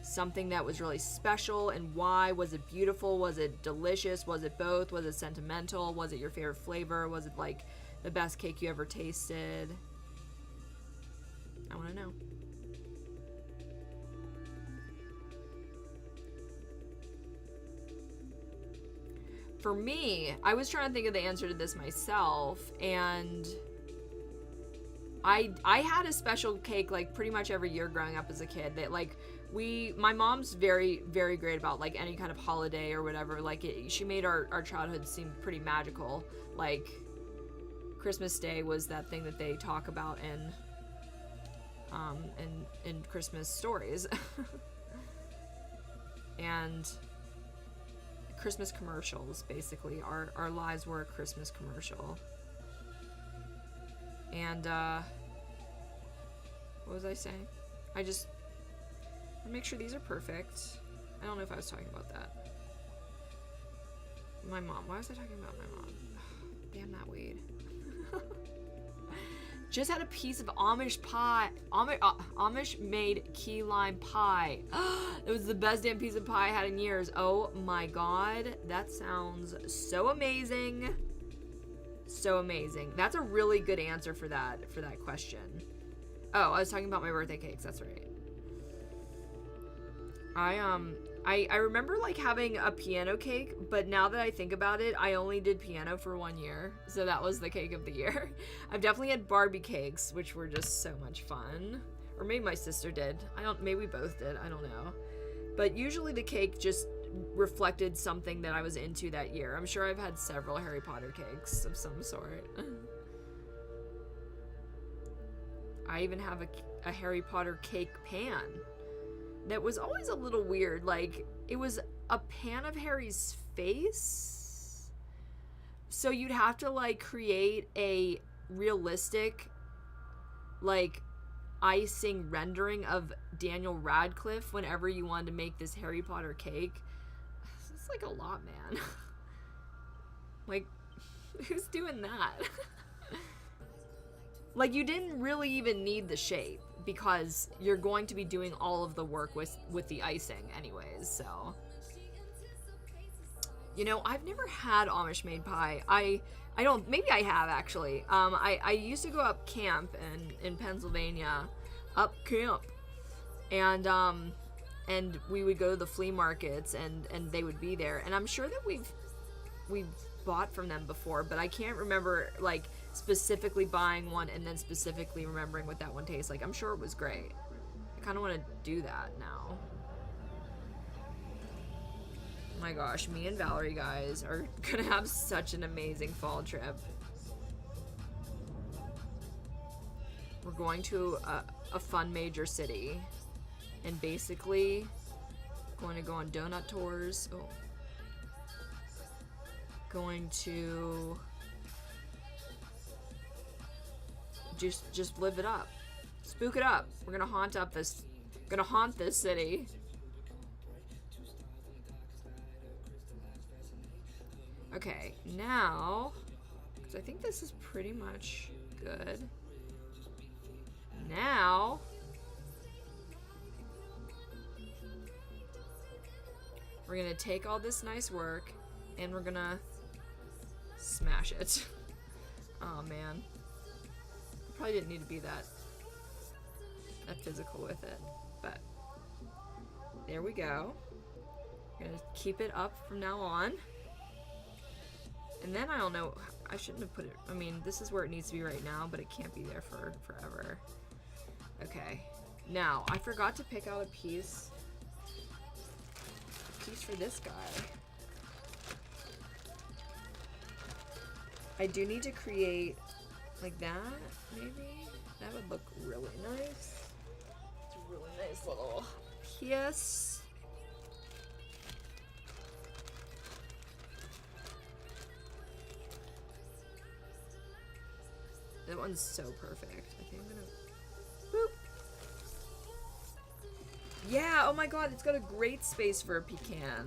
something that was really special, and why? Was it beautiful? Was it delicious? Was it both? Was it sentimental? Was it your favorite flavor? Was it like the best cake you ever tasted? I want to know. For me, I was trying to think of the answer to this myself, and I had a special cake like pretty much every year growing up as a kid. That like my mom's very, very great about like any kind of holiday or whatever. Like she made our childhood seem pretty magical. Like Christmas Day was that thing that they talk about in Christmas stories. And Christmas commercials, basically. Our lives were a Christmas commercial. And what was I saying? I just make sure these are perfect. I don't know if I was talking about that. My mom. Why was I talking about my mom? Damn that weed. Just had a piece of Amish pie. Amish made key lime pie. It was the best damn piece of pie I had in years. Oh my god. That sounds so amazing. So amazing. That's a really good answer for that question. Oh, I was talking about my birthday cakes. That's right. I remember like having a piano cake, but now that I think about it, I only did piano for 1 year, so that was the cake of the year. I've definitely had Barbie cakes, which were just so much fun. Or maybe my sister did. Maybe we both did. I don't know. But usually the cake just reflected something that I was into that year. I'm sure I've had several Harry Potter cakes of some sort. I even have a Harry Potter cake pan that was always a little weird. Like, it was a pan of Harry's face, so you'd have to like create a realistic like icing rendering of Daniel Radcliffe whenever you wanted to make this Harry Potter cake. It's like a lot, man. Like, who's doing that? Like, you didn't really even need the shape, because you're going to be doing all of the work with the icing anyways, so. You know, I've never had Amish made pie. I don't, maybe I have actually. I used to go up camp in Pennsylvania, and we would go to the flea markets and they would be there, and I'm sure that we've bought from them before, but I can't remember like specifically buying one and then specifically remembering what that one tastes like. I'm sure it was great. I kind of want to do that now. Oh my gosh, me and Valerie, guys, are gonna have such an amazing fall trip. We're going to a fun major city and basically going to go on donut tours. Oh. Going to just live it up, spook it up. We're gonna haunt this city. Okay, now, because I think this is pretty much good. Now, we're gonna take all this nice work and we're gonna smash it. Oh man. I probably didn't need to be that physical with it, but there we go. We're gonna keep it up from now on. And then I don't know, I shouldn't have put it, I mean, this is where it needs to be right now, but it can't be there for forever. Okay. Now, I forgot to pick out a piece for this guy. I do need to create like that, maybe? That would look really nice. It's a really nice little piece. That one's so perfect. I think I'm gonna boop. Yeah, oh my god, it's got a great space for a pecan.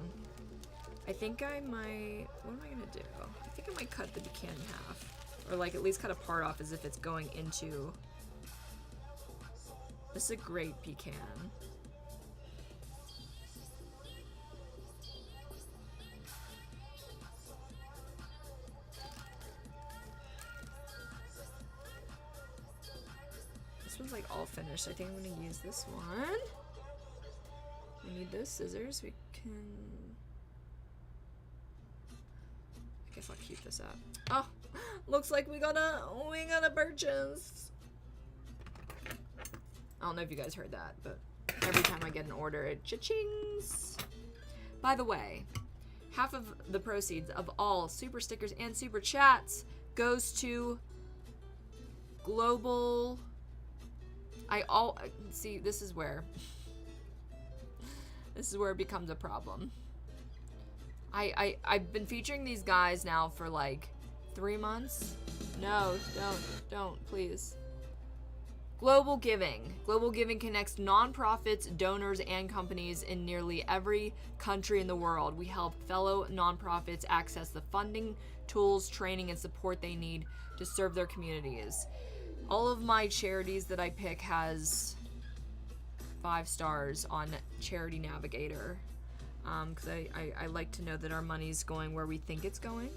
I think I might... What am I gonna do? I think I might cut the pecan in half. Or like at least cut a part off as if it's going into... This is a great pecan. This one's like all finished. I think I'm gonna use this one. We need those scissors. We can... I guess I'll keep this up. Oh, looks like we got a purchase. I don't know if you guys heard that, but every time I get an order, it cha-chings. By the way, half of the proceeds of all super stickers and super chats goes to Global. See, this is where it becomes a problem. I've been featuring these guys now for like 3 months. No, don't, please. GlobalGiving. GlobalGiving connects nonprofits, donors, and companies in nearly every country in the world. We help fellow nonprofits access the funding, tools, training, and support they need to serve their communities. All of my charities that I pick has 5 stars on Charity Navigator. Because I like to know that our money's going where we think it's going.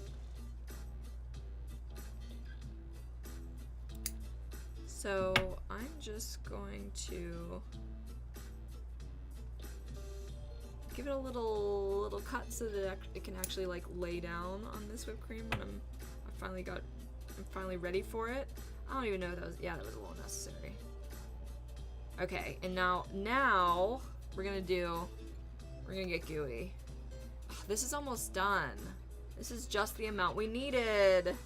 So I'm just going to give it a little cut so that it can actually like lay down on this whipped cream when I'm finally ready for it. I don't even know if that was, yeah, that was a little necessary. Okay, and now we're gonna get gooey. Oh, this is almost done. This is just the amount we needed.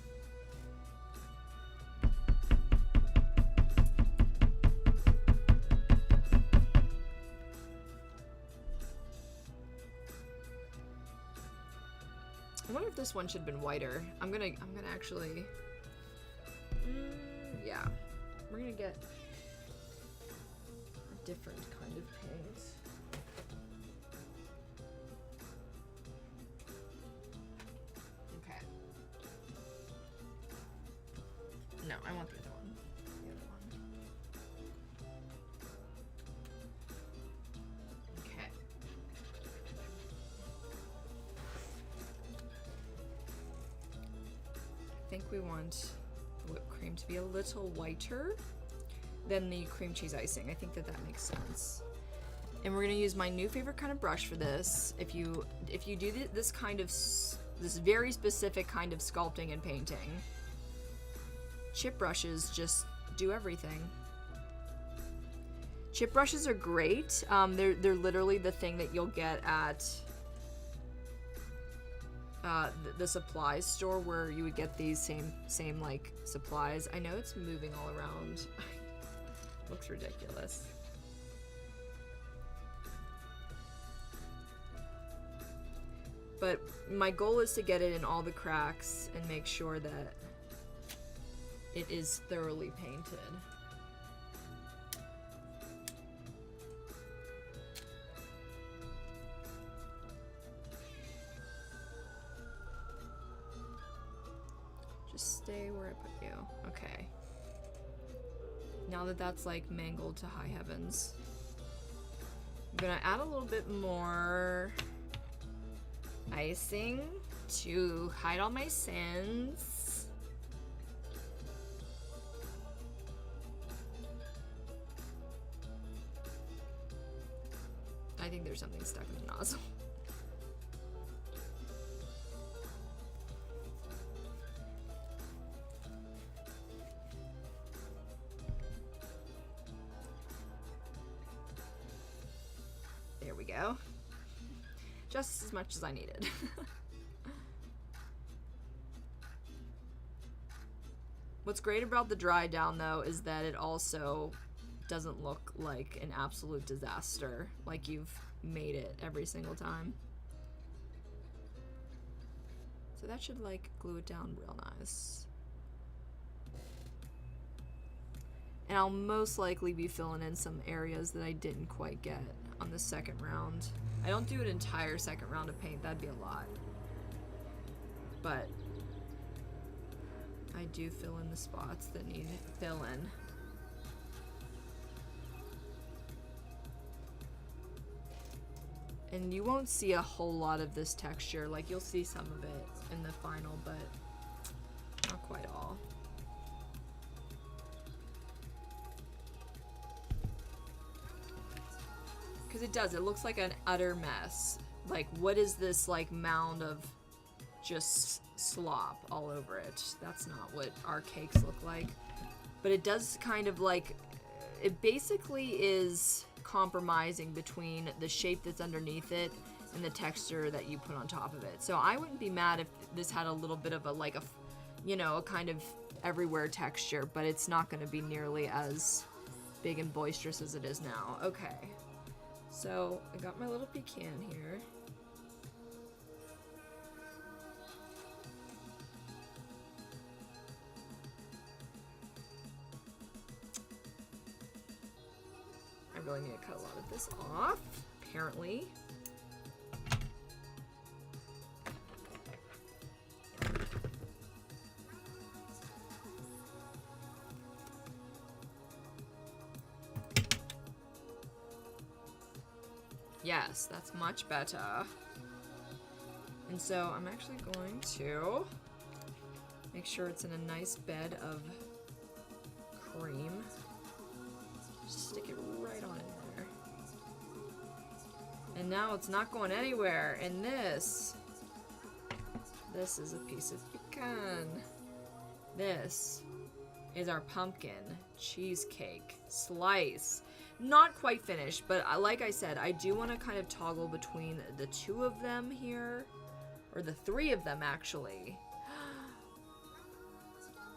I wonder if this one should have been whiter. I'm gonna actually, yeah. We're gonna get a different kind of paint. Okay. No, I want the other one. The other one. Okay. I think we want the whipped cream to be a little whiter than the cream cheese icing. I think that makes sense. And we're gonna use my new favorite kind of brush for this. If you do this very specific kind of sculpting and painting, chip brushes just do everything. Chip brushes are great. They're literally the thing that you'll get at the supplies store where you would get these same like supplies. I know it's moving all around. Looks ridiculous. But my goal is to get it in all the cracks and make sure that it is thoroughly painted. Just stay where I put you. Okay. Now that that's like mangled to high heavens, I'm gonna add a little bit more icing to hide all my sins. I think there's something stuck in the nozzle. There we go. Just as much as I needed. What's great about the dry down though is that it also doesn't look like an absolute disaster, like you've made it every single time. So that should like glue it down real nice. And I'll most likely be filling in some areas that I didn't quite get on the second round. I don't do an entire second round of paint, that'd be a lot. But I do fill in the spots that need fill in. And you won't see a whole lot of this texture. Like, you'll see some of it in the final, but not quite all. Because it looks like an utter mess. Like, what is this, like, mound of just slop all over it? That's not what our cakes look like. But it does kind of, like, it basically is compromising between the shape that's underneath it and the texture that you put on top of it. So I wouldn't be mad if this had a little bit of a, like, a, you know, a kind of everywhere texture, but it's not going to be nearly as big and boisterous as it is now. Okay. So I got my little pecan here. I really need to cut a lot of this off, apparently. Yes, that's much better. And so I'm actually going to make sure it's in a nice bed of cream. Just stick it right on in there. And now it's not going anywhere. And this is a piece of pecan. This is our pumpkin cheesecake slice. Not quite finished, but like I said, I do want to kind of toggle between the two of them here, or the three of them actually.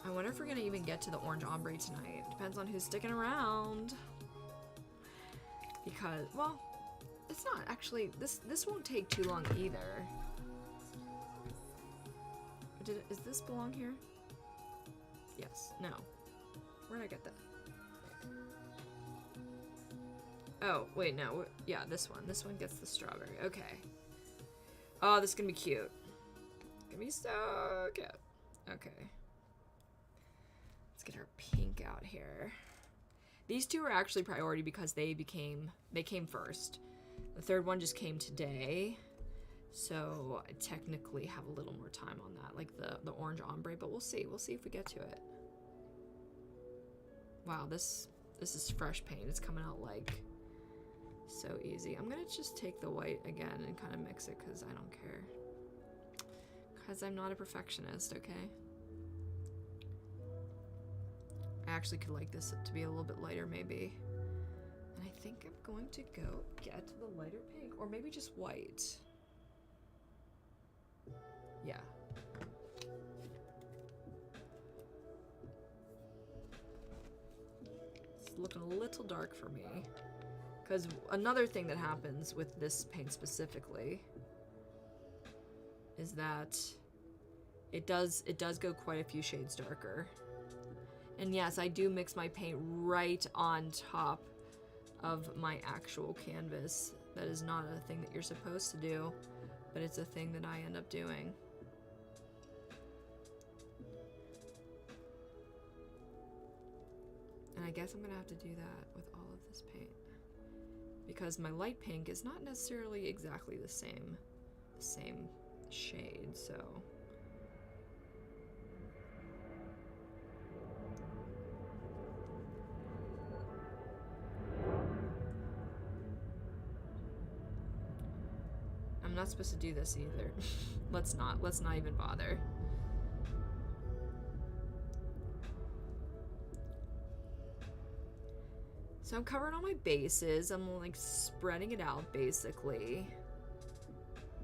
I wonder if we're gonna even get to the orange ombre tonight. Depends on who's sticking around. Because, well, it's not actually, this won't take too long either. Does this belong here? Yes, no. Where'd I get that? Oh, wait, no. Yeah, this one. This one gets the strawberry. Okay. Oh, this is gonna be cute. Gonna be so cute. Okay. Let's get our pink out here. These two are actually priority because they came first. The third one just came today. So I technically have a little more time on that, like the orange ombre, but we'll see. We'll see if we get to it. Wow, this is fresh paint. It's coming out like so easy. I'm gonna just take the white again and kind of mix it because I don't care. Because I'm not a perfectionist, okay? I actually could like this to be a little bit lighter maybe. And I think I'm going to go get the lighter pink, or maybe just white. Yeah. It's looking a little dark for me. Because another thing that happens with this paint specifically is that it does go quite a few shades darker. And yes, I do mix my paint right on top of my actual canvas. That is not a thing that you're supposed to do, but it's a thing that I end up doing. And I guess I'm gonna have to do that with all of this paint, because my light pink is not necessarily exactly the same shade, so. I'm not supposed to do this either. Let's not even bother. So I'm covering all my bases. I'm like spreading it out basically.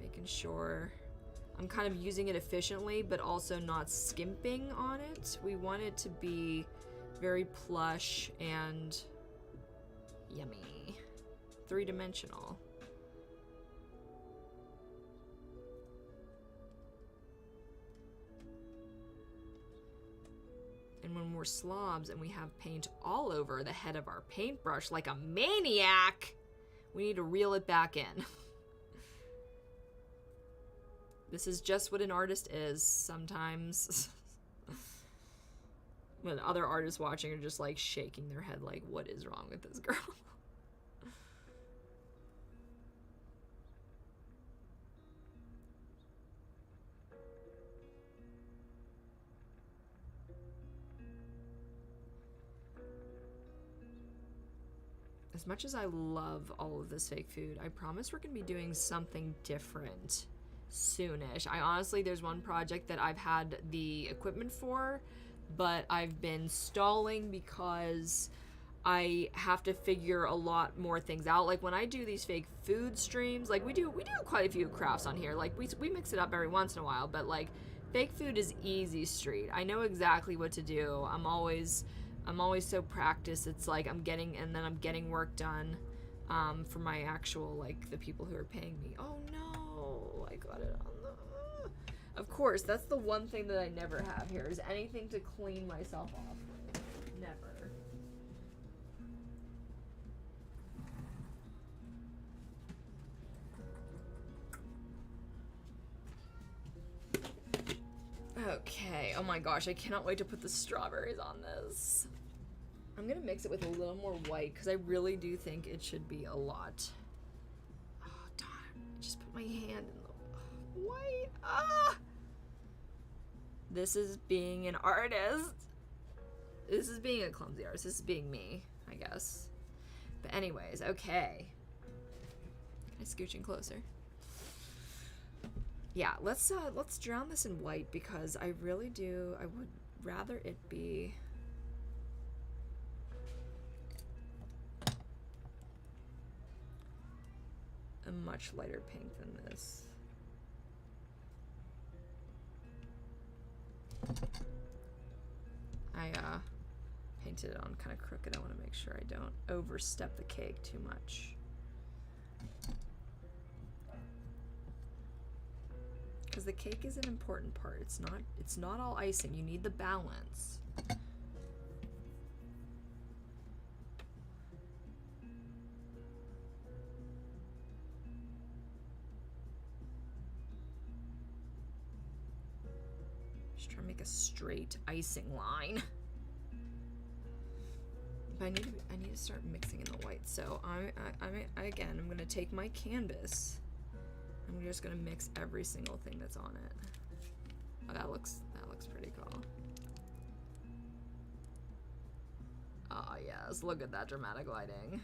Making sure I'm kind of using it efficiently, but also not skimping on it. We want it to be very plush and yummy. Three-dimensional. And when we're slobs and we have paint all over the head of our paintbrush like a maniac, We need to reel it back in. This is just what an artist is sometimes. When other artists watching are just like shaking their head like, what is wrong with this girl? As much as I love all of this fake food, I promise we're going to be doing something different soonish. There's one project that I've had the equipment for, but I've been stalling because I have to figure a lot more things out. Like when I do these fake food streams, like we do quite a few crafts on here. Like we mix it up every once in a while, but like fake food is easy street. I know exactly what to do. I'm always so practiced. It's like I'm getting work done for my actual, like, the people who are paying me. Oh no, I got it on the... Of course, that's the one thing that I never have here, is anything to clean myself off with. Never. Okay, oh my gosh, I cannot wait to put the strawberries on this. I'm gonna mix it with a little more white because I really do think it should be a lot. Oh, darn. I just put my hand in the white. Ah! This is being an artist. This is being a clumsy artist. This is being me, I guess. But anyways, okay. I'm scooching closer. Yeah, let's drown this in white because I really do. I would rather it be... a much lighter pink than this. I painted it on kind of crooked. I want to make sure I don't overstep the cake too much. Because the cake is an important part. It's not all icing. You need the balance. Just trying to make a straight icing line. But I need to start mixing in the white. So I'm gonna take my canvas. I'm just gonna mix every single thing that's on it. Oh, that looks pretty cool. Oh yes, look at that dramatic lighting.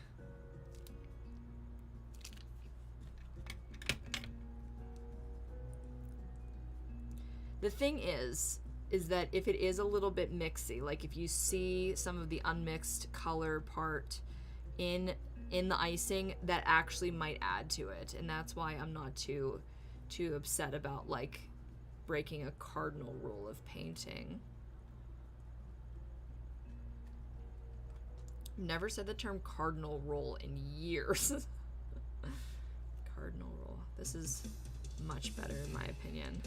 The thing is that if it is a little bit mixy, like if you see some of the unmixed color part in the icing, that actually might add to it, and that's why I'm not too upset about like breaking a cardinal rule of painting. I've never said the term cardinal rule in years. Cardinal rule. This is much better in my opinion.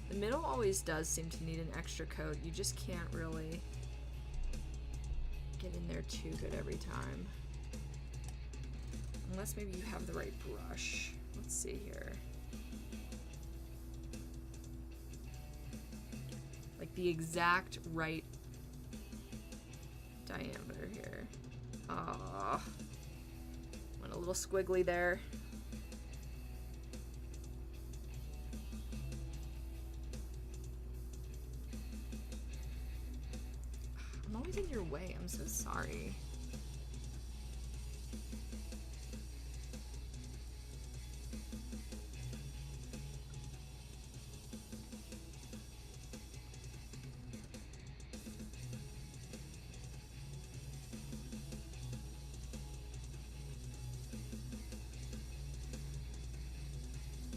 The middle always does seem to need an extra coat. You just can't really get in there too good every time. Unless maybe you have the right brush. Let's see here. Like the exact right diameter here. Ah, went a little squiggly there. I'm always in your way. I'm so sorry.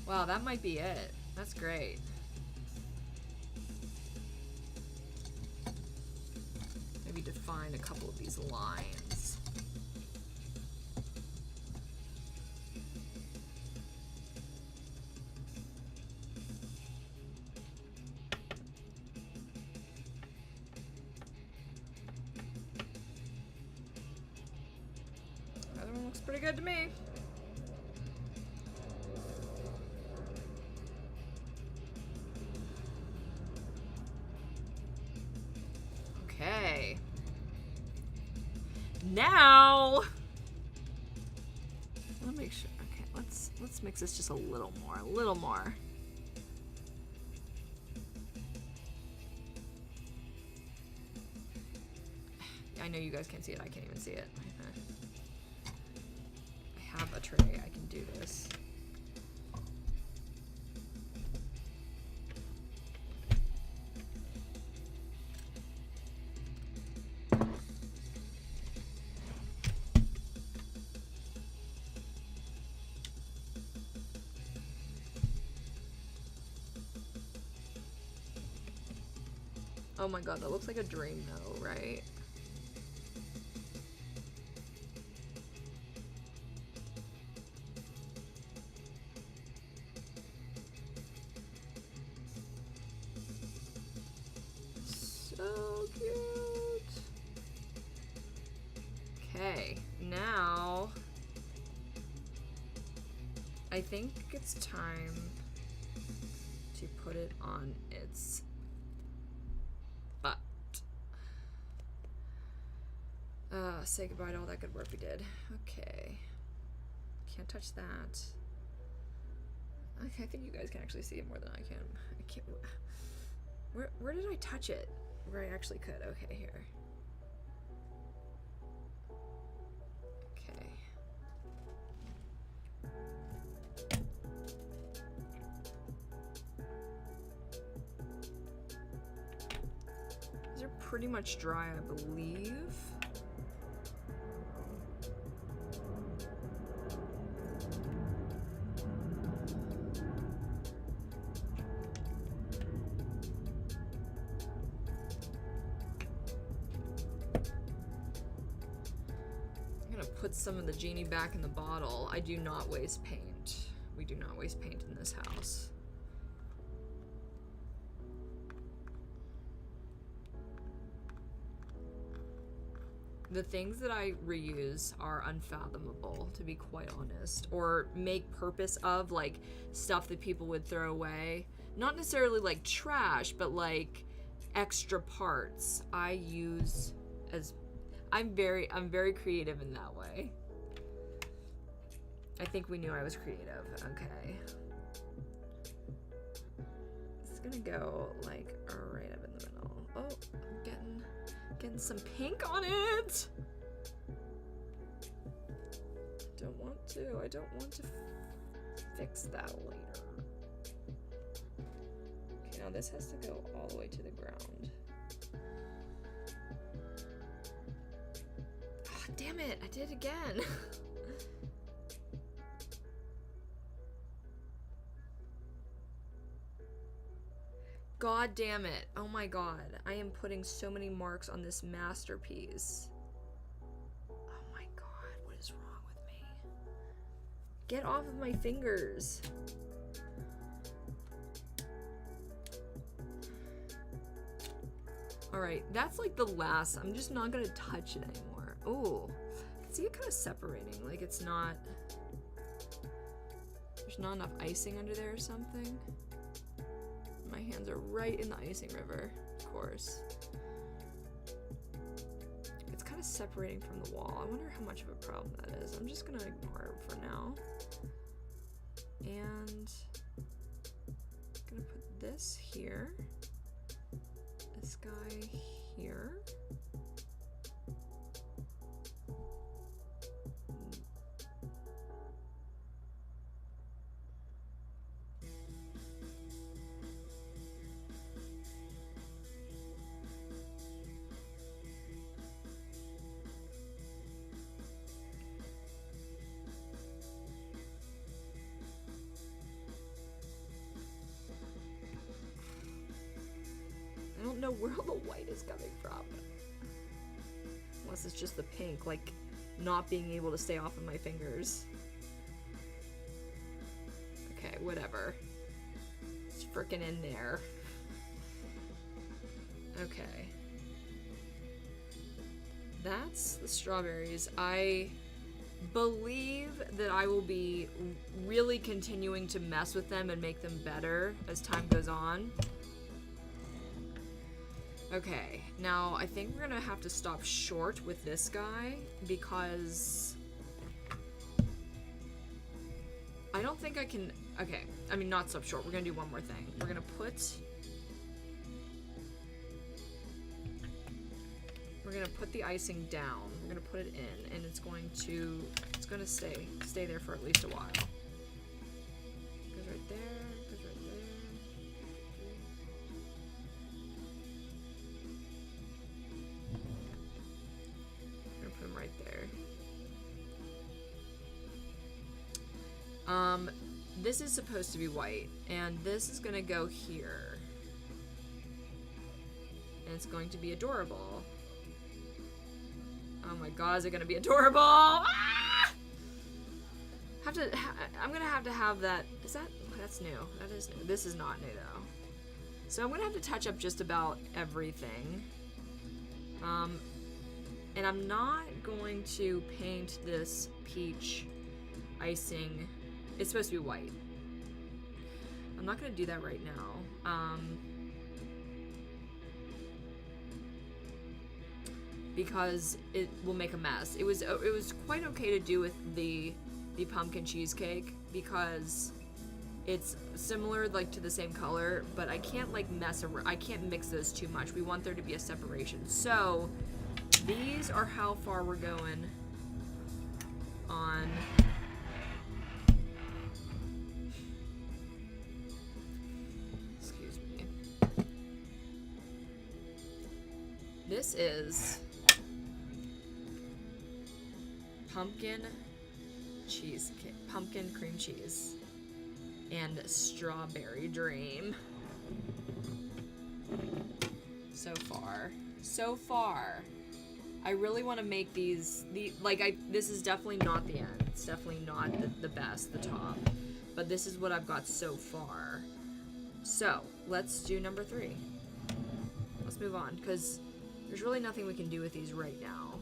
Wow, that might be it. That's great. Maybe define a couple of these lines. Looks pretty good to me. Okay. Now, let me make sure. Okay, let's mix this just a little more, a little more. I know you guys can't see it. I can't even see it. I have a tray. I can do this. Oh my god, that looks like a dream though, right? So cute. Okay, now I think it's time to put it on its butt. Say goodbye to all that good work we did. Okay. Can't touch that. Okay, I think you guys can actually see it more than I can. I can't. Where did I touch it? Where I actually could. Okay, here. Okay. These are pretty much dry, I believe. Put some of the genie back in the bottle. I do not waste paint. We do not waste paint in this house. The things that I reuse are unfathomable, to be quite honest, or make purpose of, like stuff that people would throw away. Not necessarily like trash, but like extra parts I use as I'm very creative in that way. I think we knew I was creative. Okay. It's gonna go like right up in the middle. Oh, I'm getting some pink on it. I don't want to fix that later. Okay, now this has to go all the way to the ground. Damn it, I did it again. God damn it. Oh my god. I am putting so many marks on this masterpiece. Oh my god, what is wrong with me? Get off of my fingers. Alright, that's like the last. I'm just not gonna touch it anymore. Oh, I can see it kind of separating, like it's not, there's not enough icing under there or something. My hands are right in the icing river, of course. It's kind of separating from the wall. I wonder how much of a problem that is. I'm just gonna ignore it for now. And I'm gonna put this here, this guy here. I don't know where all the white is coming from. Unless it's just the pink, like not being able to stay off of my fingers. Okay, whatever. It's frickin' in there. Okay. That's the strawberries. I believe that I will be really continuing to mess with them and make them better as time goes on. Okay, now I think we're gonna have to stop short with this guy because I don't think I can. Okay, I mean, not stop short. We're gonna do one more thing. We're gonna put the icing down. We're gonna put it in, and it's gonna stay there for at least a while. Goes right there, goes right there. I'm gonna put them right there. This is supposed to be white, and this is gonna go here. And it's going to be adorable. Oh my god, is it gonna be adorable? Ah! I'm gonna have to have that. That's new. That is new. This is not new though. So I'm gonna have to touch up just about everything. And I'm not going to paint this peach icing. It's supposed to be white. I'm not gonna do that right now. Because it will make a mess. It was quite okay to do with the pumpkin cheesecake because it's similar, like, to the same color, but I can't like I can't mix those too much. We want there to be a separation. So these are how far we're going on. Excuse me. This is pumpkin cheesecake, pumpkin cream cheese, and strawberry dream. So far. I really want to make these, this is definitely not the end. It's definitely not the best, the top. But this is what I've got so far. So, let's do number 3. Let's move on, because there's really nothing we can do with these right now.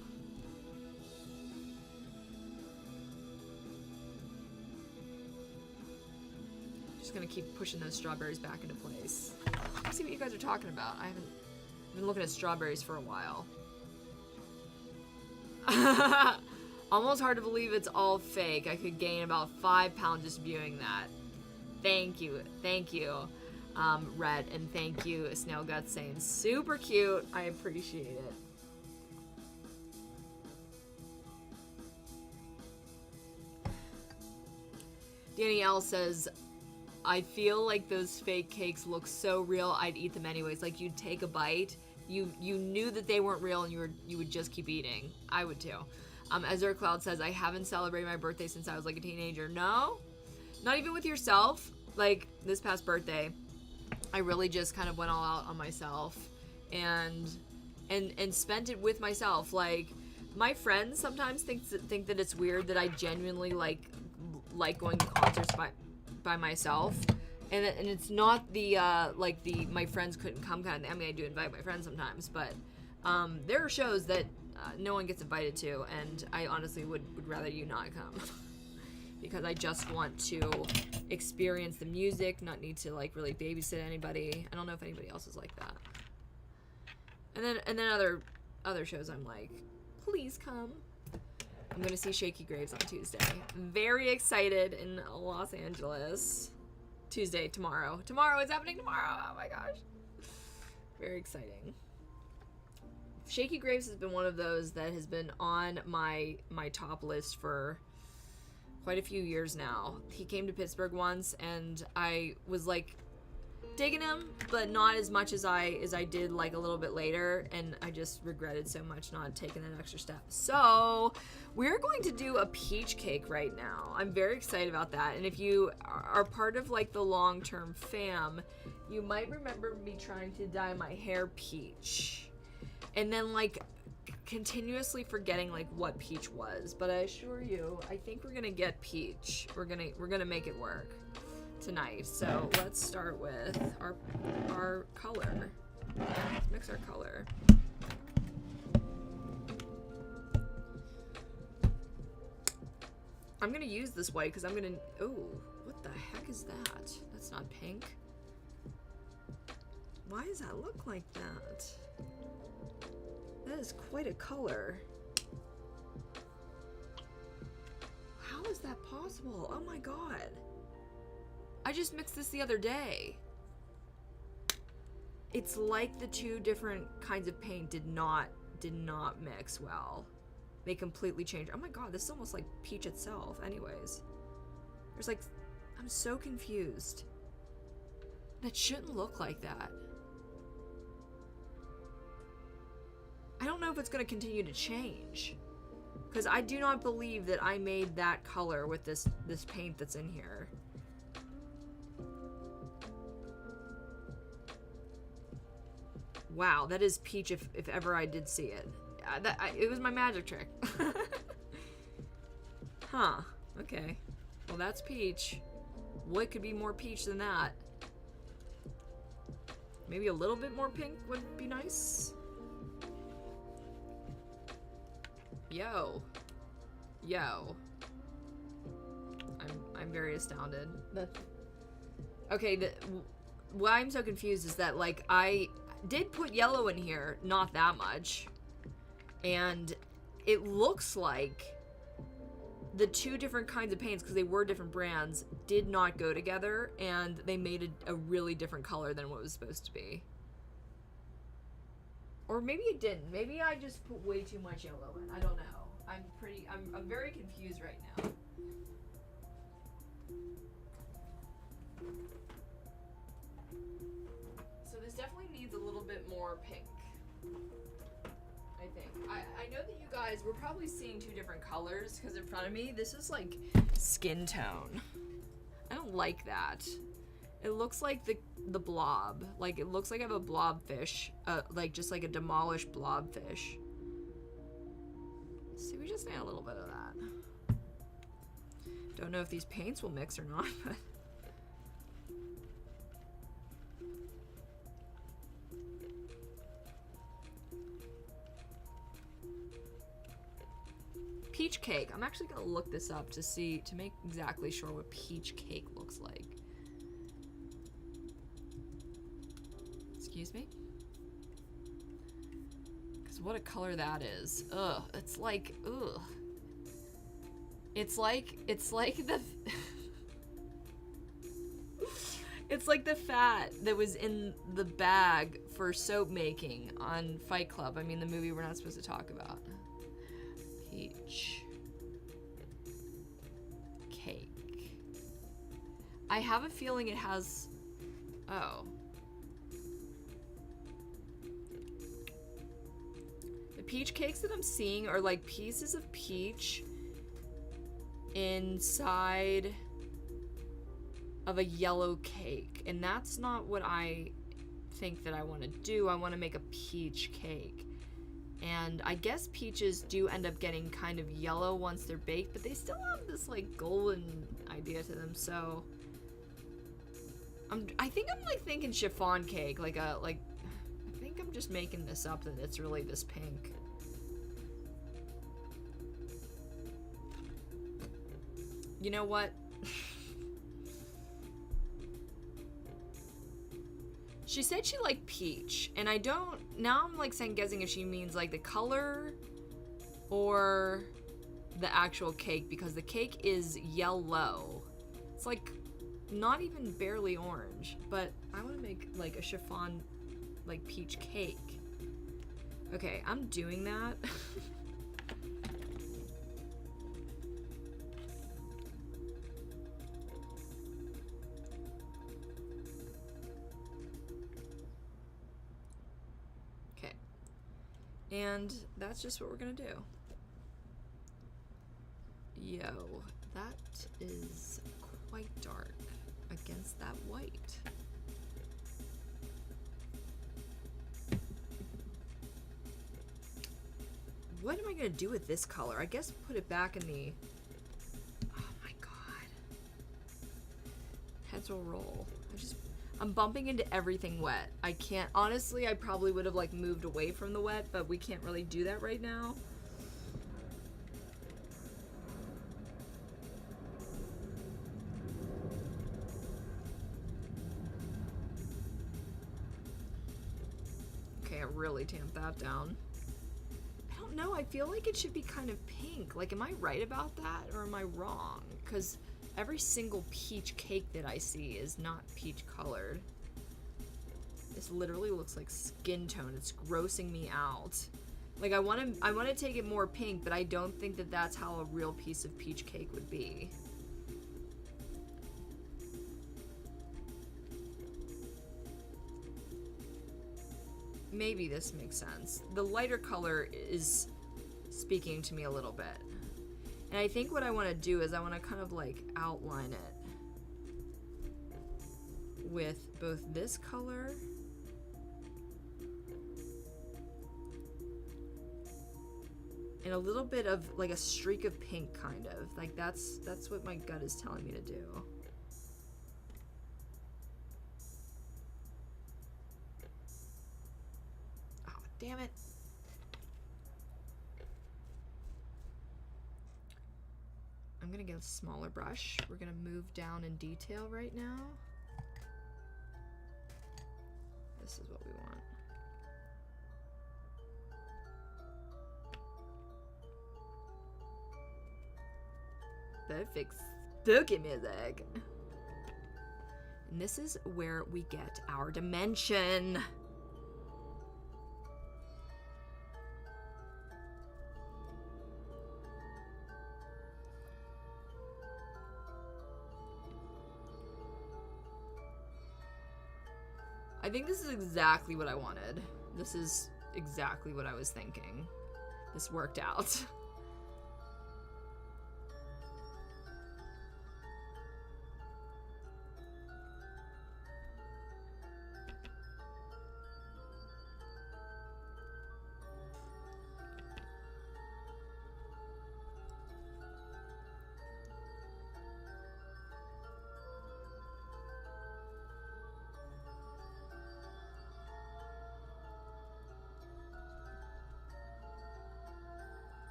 Just gonna keep pushing those strawberries back into place. Let's see what you guys are talking about. I've been looking at strawberries for a while. Almost hard to believe it's all fake. I could gain about 5 pounds just viewing that. Thank you, Red, and thank you, Snail Guts, saying super cute. I appreciate it. Danny L says, I feel like those fake cakes look so real, I'd eat them anyways. Like, you'd take a bite, you knew that they weren't real, and you would just keep eating. I would too. Ezra Cloud says, I haven't celebrated my birthday since I was like a teenager. No? Not even with yourself? Like, this past birthday, I really just kind of went all out on myself and spent it with myself. Like, my friends sometimes think that it's weird that I genuinely like going to concerts by myself, and it's not my friends couldn't come kind of thing. I mean, I do invite my friends sometimes, but there are shows that no one gets invited to, and I honestly would rather you not come because I just want to experience the music, not need to like really babysit anybody. I don't know if anybody else is like that. And then other shows I'm like, please come. I'm gonna see Shaky Graves on Tuesday. Very excited in Los Angeles. Tomorrow. It's happening tomorrow. Oh my gosh. Very exciting. Shaky Graves has been one of those that has been on my top list for quite a few years now. He came to Pittsburgh once, and I was like digging him, but not as much as I did like a little bit later, and I just regretted so much not taking that extra step. So we're going to do a peach cake right now. I'm very excited about that, and if you are part of like the long-term fam, you might remember me trying to dye my hair peach and then like continuously forgetting like what peach was. But I assure you, I think we're gonna get peach. We're gonna make it work tonight. So let's start with our color. Let's mix our color. I'm gonna use this white because I'm gonna, oh, what the heck is that? That's not pink. Why does that look like that? That is quite a color. How is that possible? Oh my god. I just mixed this the other day. It's like the two different kinds of paint did not mix well. They completely changed. Oh my god, this is almost like peach itself. Anyways. There's like, I'm so confused. That shouldn't look like that. I don't know if it's going to continue to change. Because I do not believe that I made that color with this paint that's in here. Wow, that is peach if ever I did see it. It was my magic trick. Huh, okay. Well, that's peach. What could be more peach than that? Maybe a little bit more pink would be nice. Yo. I'm very astounded. Okay, why I'm so confused is that, like, I did put yellow in here, not that much, and it looks like the two different kinds of paints, because they were different brands, did not go together, and they made a really different color than what it was supposed to be. Or maybe it didn't. Maybe I just put way too much yellow in. I don't know. I'm very confused right now. So this definitely needs a little bit more pink, I think. I know that you guys were probably seeing two different colors because in front of me, this is like skin tone. I don't like that. It looks like the blob. Like, it looks like I have a blobfish. Like, just like a demolished blobfish. So we just need a little bit of that. Don't know if these paints will mix or not, but... Peach cake. I'm actually gonna look this up to make exactly sure what peach cake looks like. Excuse me? Because what a color that is. Ugh. It's like, ugh. It's like the... It's like the fat that was in the bag for soap making on Fight Club. I mean, the movie we're not supposed to talk about. Peach cake. I have a feeling it has... Oh. The peach cakes that I'm seeing are like pieces of peach inside of a yellow cake. And that's not what I think that I want to do. I want to make a peach cake. And I guess peaches do end up getting kind of yellow once they're baked, but they still have this like golden idea to them. So I think I'm like thinking chiffon cake, I think I'm just making this up that it's really this pink. You know what? She said she liked peach, and I don't... Now I'm, like, second-guessing if she means, like, the color or the actual cake, because the cake is yellow. It's, like, not even barely orange, but I want to make, like, a chiffon, like, peach cake. Okay, I'm doing that. And that's just what we're gonna do. Yo, that is quite dark against that white. What am I gonna do with this color? I guess put it back in the... Oh my god. Heads will roll. I'm bumping into everything wet. I can't, honestly, I probably would have like moved away from the wet, but we can't really do that right now. can't really tamp that down. I don't know, I feel like it should be kind of pink. Like, am I right about that, or am I wrong? Because every single peach cake that I see is not peach colored. This literally looks like skin tone. It's grossing me out. Like, I want to take it more pink, but I don't think that that's how a real piece of peach cake would be. Maybe this makes sense. The lighter color is speaking to me a little bit. And I think what I want to do is I want to kind of like outline it with both this color and a little bit of like a streak of pink, kind of. Like that's what my gut is telling me to do. Oh, damn it. I'm gonna get a smaller brush. We're gonna move down in detail right now. This is what we want. Perfect spooky music. And this is where we get our dimension. I think this is exactly what I wanted. This is exactly what I was thinking. This worked out.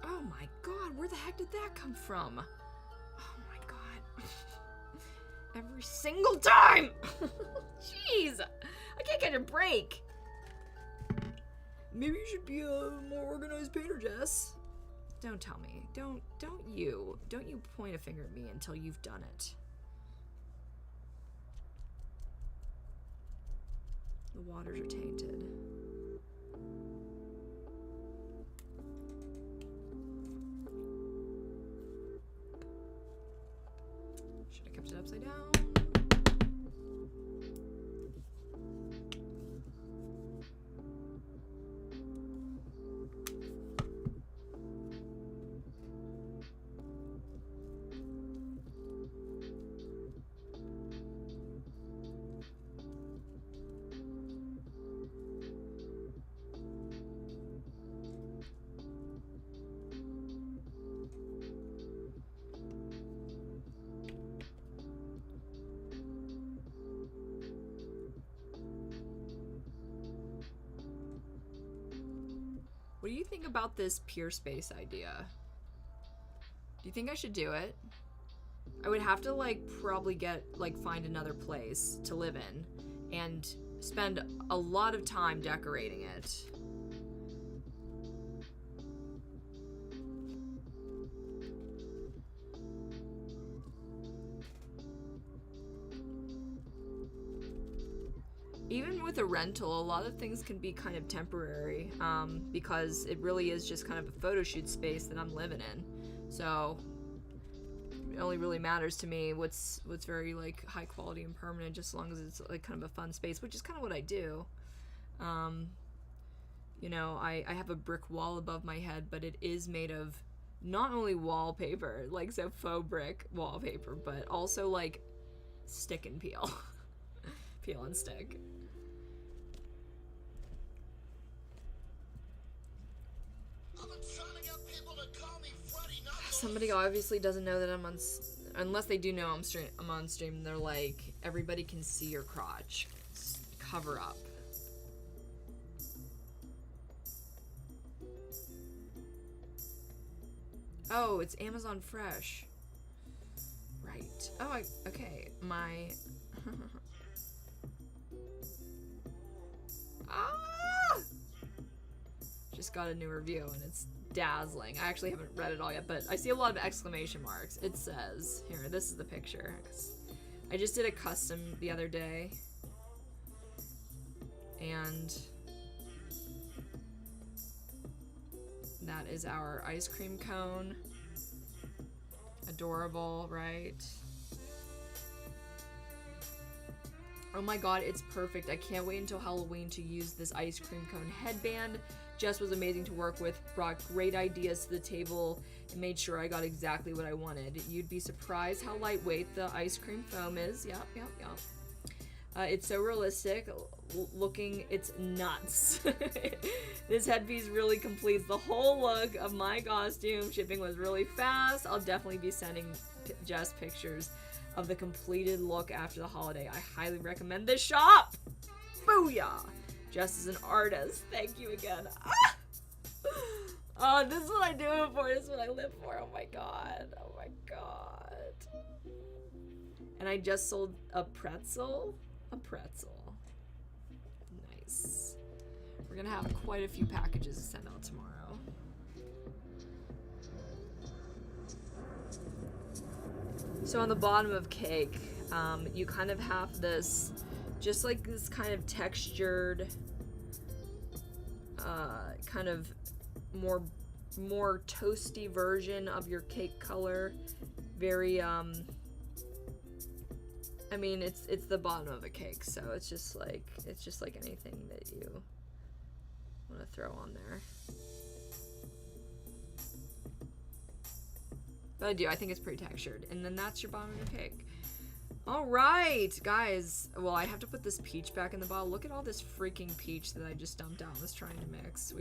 Oh my god, where the heck did that come from? Oh my god. Every single time! Jeez! I can't get a break! Maybe you should be a more organized painter, Jess. Don't tell me. Don't you point a finger at me until you've done it. The waters are tainted. Should have kept it upside down. What do you think about this pure space idea? Do you think I should do it? I would have to probably find another place to live in and spend a lot of time decorating it. Even with a rental, a lot of things can be kind of temporary, because it really is just kind of a photo shoot space that I'm living in. So it only really matters to me what's very high quality and permanent, just as long as it's kind of a fun space, which is kind of what I do. You know, I have a brick wall above my head, but it is made of not only wallpaper, so faux brick wallpaper, but also stick and peel. Peel and stick. Somebody obviously doesn't know that I'm on, unless they do know I'm on stream. They're like, everybody can see your crotch. Cover up. Oh, it's Amazon Fresh. Okay, my... ah! Just got a new review and it's dazzling. I actually haven't read it all yet, but I see a lot of exclamation marks. It says, here, this is the picture. I just did a custom the other day. And that is our ice cream cone. Adorable, right? Oh my god, it's perfect. I can't wait until Halloween to use this ice cream cone headband. Jess was amazing to work with, brought great ideas to the table, and made sure I got exactly what I wanted. You'd be surprised how lightweight the ice cream foam is. Yep. It's so realistic looking, it's nuts. This headpiece really completes the whole look of my costume. Shipping was really fast. I'll definitely be sending Jess pictures of the completed look after the holiday. I highly recommend this shop. Booyah! Jess is an artist. Thank you again. Ah! Oh, this is what I do it for. This is what I live for. Oh my god. Oh my god. And I just sold a pretzel. A pretzel. Nice. We're gonna have quite a few packages to send out tomorrow. So on the bottom of cake, you kind of have this, just like this kind of textured, kind of more toasty version of your cake color. Very, I mean, it's the bottom of a cake, so it's just like anything that you want to throw on there. But I think it's pretty textured. And then that's your bottom of your cake. All right, guys. Well, I have to put this peach back in the bottle. Look at all this freaking peach that I just dumped out and was trying to mix.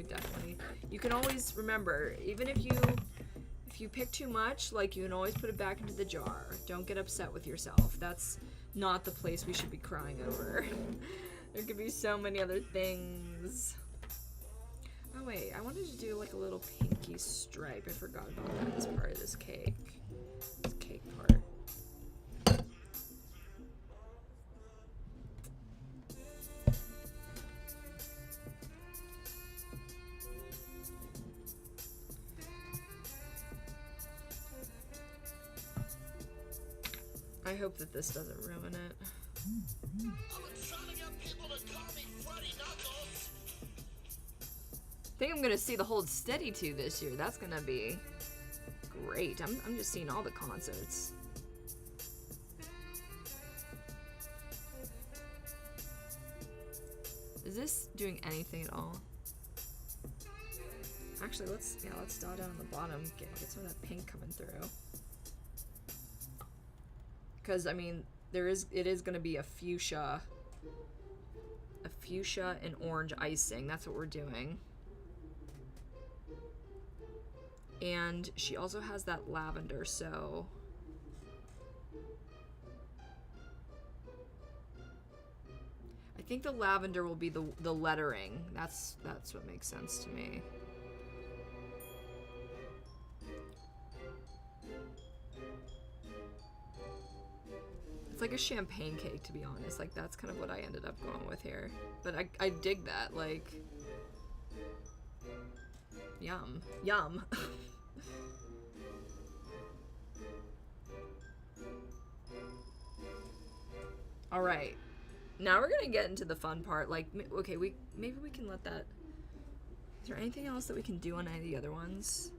You can always remember, even if you pick too much, like, you can always put it back into the jar. Don't get upset with yourself. That's not the place we should be crying over. There could be so many other things. Oh wait, I wanted to do like a little pinky stripe. I forgot about that as part of this cake. This cake part. I hope that this doesn't ruin it. I think I'm gonna see the Hold Steady 2 this year. That's gonna be great. I'm just seeing all the concerts. Is this doing anything at all? Actually, let's dot down on the bottom. Get some of that pink coming through. Because I mean, it is gonna be a fuchsia and orange icing. That's what we're doing. And she also has that lavender, so I think the lavender will be the lettering. That's what makes sense to me. It's like a champagne cake, to be honest. Like, that's kind of what I ended up going with here. But I dig that, like, yum. Yum. All right, now we're gonna get into the fun part. Like, okay, maybe we can let that. Is there anything else that we can do on any of the other ones?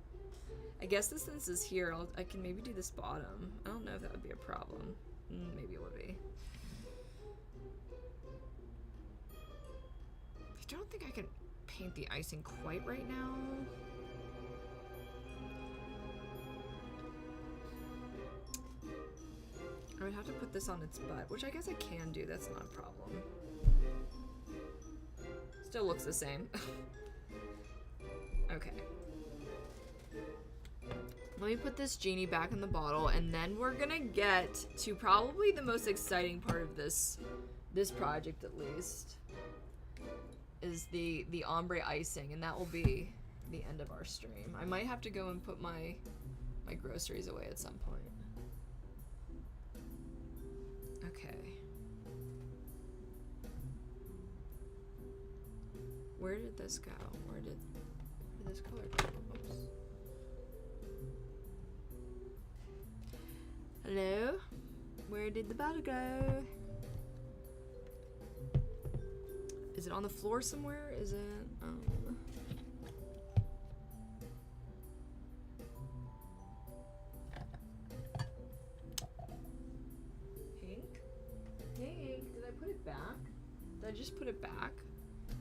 I guess since this is here, I can maybe do this bottom. I don't know if that would be a problem. Maybe it would be. I don't think I can paint the icing quite right now. I would have to put this on its butt, which I guess I can do. That's not a problem. Still looks the same. Okay. Let me put this genie back in the bottle, and then we're gonna get to probably the most exciting part of this project, at least, is the ombre icing, and that will be the end of our stream. I might have to go and put my groceries away at some point. Okay. Where did this go? Where did this color go? Oops. Hello? Where did the bottle go? Is it on the floor somewhere? Is it, Pink? Pink, did I put it back? Did I just put it back?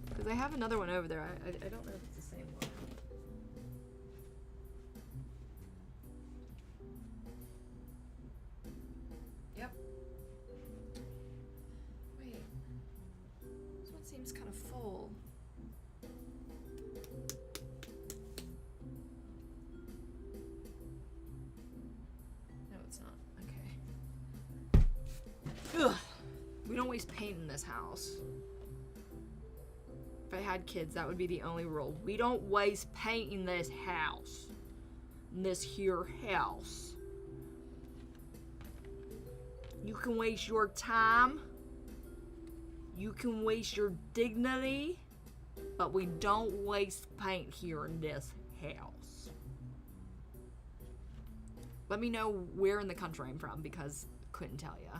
Because I have another one over there. I don't know if it's the same one. Yep. Wait. This one seems kind of full. No, it's not. Okay. Ugh. We don't waste paint in this house. If I had kids, that would be the only rule. We don't waste paint in this house. In this here house. You can waste your time. You can waste your dignity. But we don't waste paint here in this house. Let me know where in the country I'm from, because I couldn't tell ya.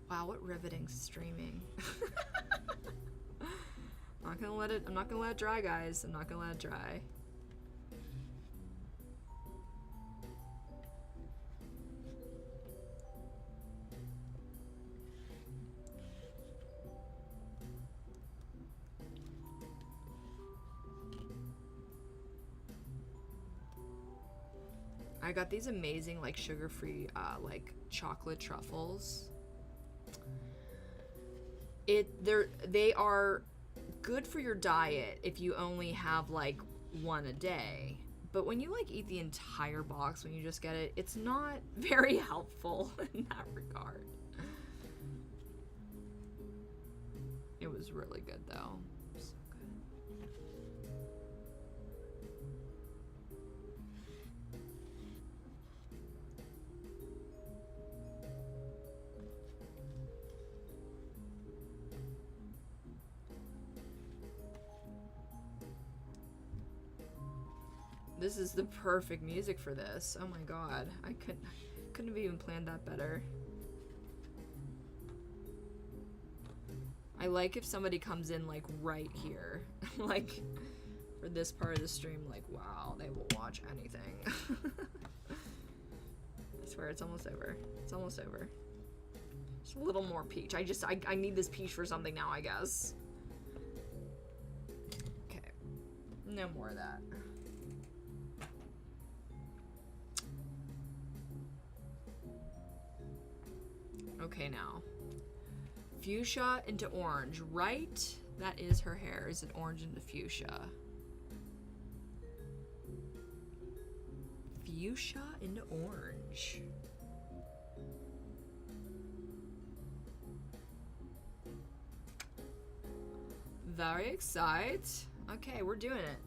Wow, what riveting streaming. I'm not gonna let it dry, guys. I'm not gonna let it dry. I got these amazing, like, sugar-free, like, chocolate truffles. They are good for your diet if you only have, like, one a day. But when you, like, eat the entire box when you just get it, it's not very helpful in that regard. It was really good, though. So good. This is the perfect music for this. Oh my god. I couldn't have even planned that better. I like if somebody comes in, like, right here. Like, for this part of the stream, like, wow, they will watch anything. I swear, it's almost over. It's almost over. Just a little more peach. I need this peach for something now, I guess. Okay. No more of that. Okay, now. Fuchsia into orange, right? That is her hair. Is it orange into fuchsia? Fuchsia into orange. Very excited. Okay, we're doing it.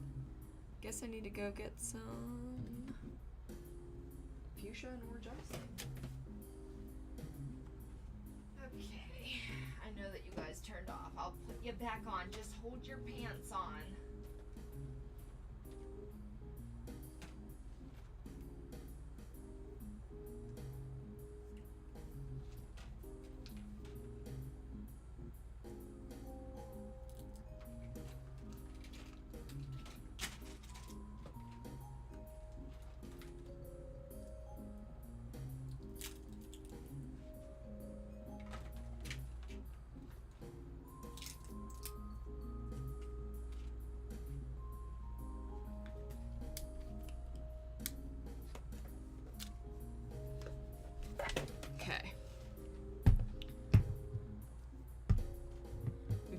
Guess I need to go get some fuchsia and orange icing. Okay, I know that you guys turned off. I'll put you back on. Just hold your pants on.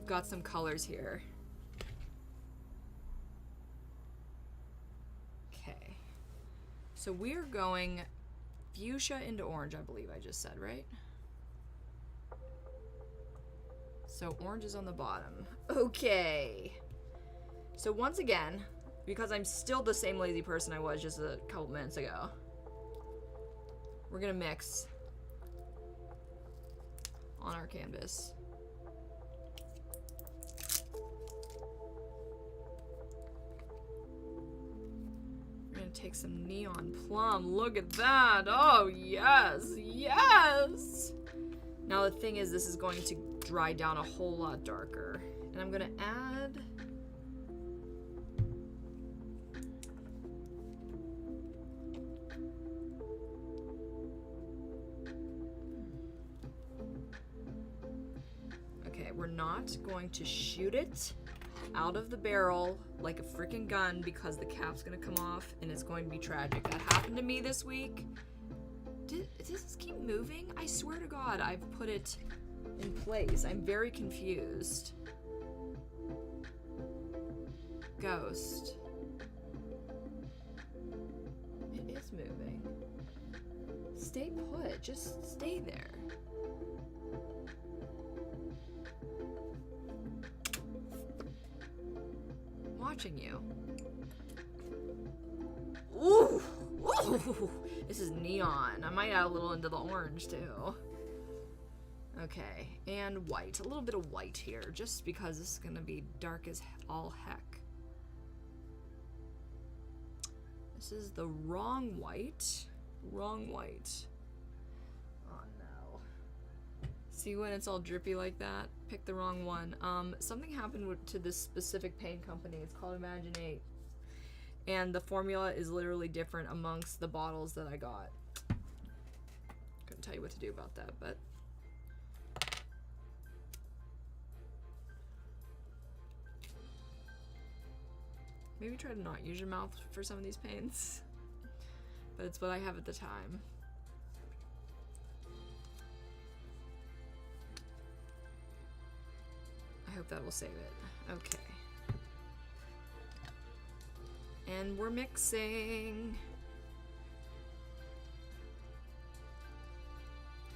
Got some colors here. Okay. So we're going fuchsia into orange, I believe I just said, right? So orange is on the bottom. Okay. So once again, because I'm still the same lazy person I was just a couple minutes ago, we're gonna mix on our canvas. We're gonna take some neon plum. Look at that. Oh, yes. Yes. Now the thing is, this is going to dry down a whole lot darker. And I'm gonna add we're not going to shoot it out of the barrel like a freaking gun because the cap's gonna come off and it's going to be tragic. That happened to me this week. Does this keep moving? I swear to God, I've put it in place. I'm very confused. Ghost. It is moving. Stay put. Just stay there. Watching you. Ooh! Ooh! This is neon. I might add a little into the orange too. Okay, and white. A little bit of white here, just because this is gonna be dark as all heck. This is the wrong white. Wrong white. Oh no. See when it's all drippy like that? Pick the wrong one. Something happened to this specific paint company. It's called Imaginate. And the formula is literally different amongst the bottles that I got. Couldn't tell you what to do about that, but... maybe try to not use your mouth for some of these paints. But it's what I have at the time. I hope that will save it. Okay. And we're mixing.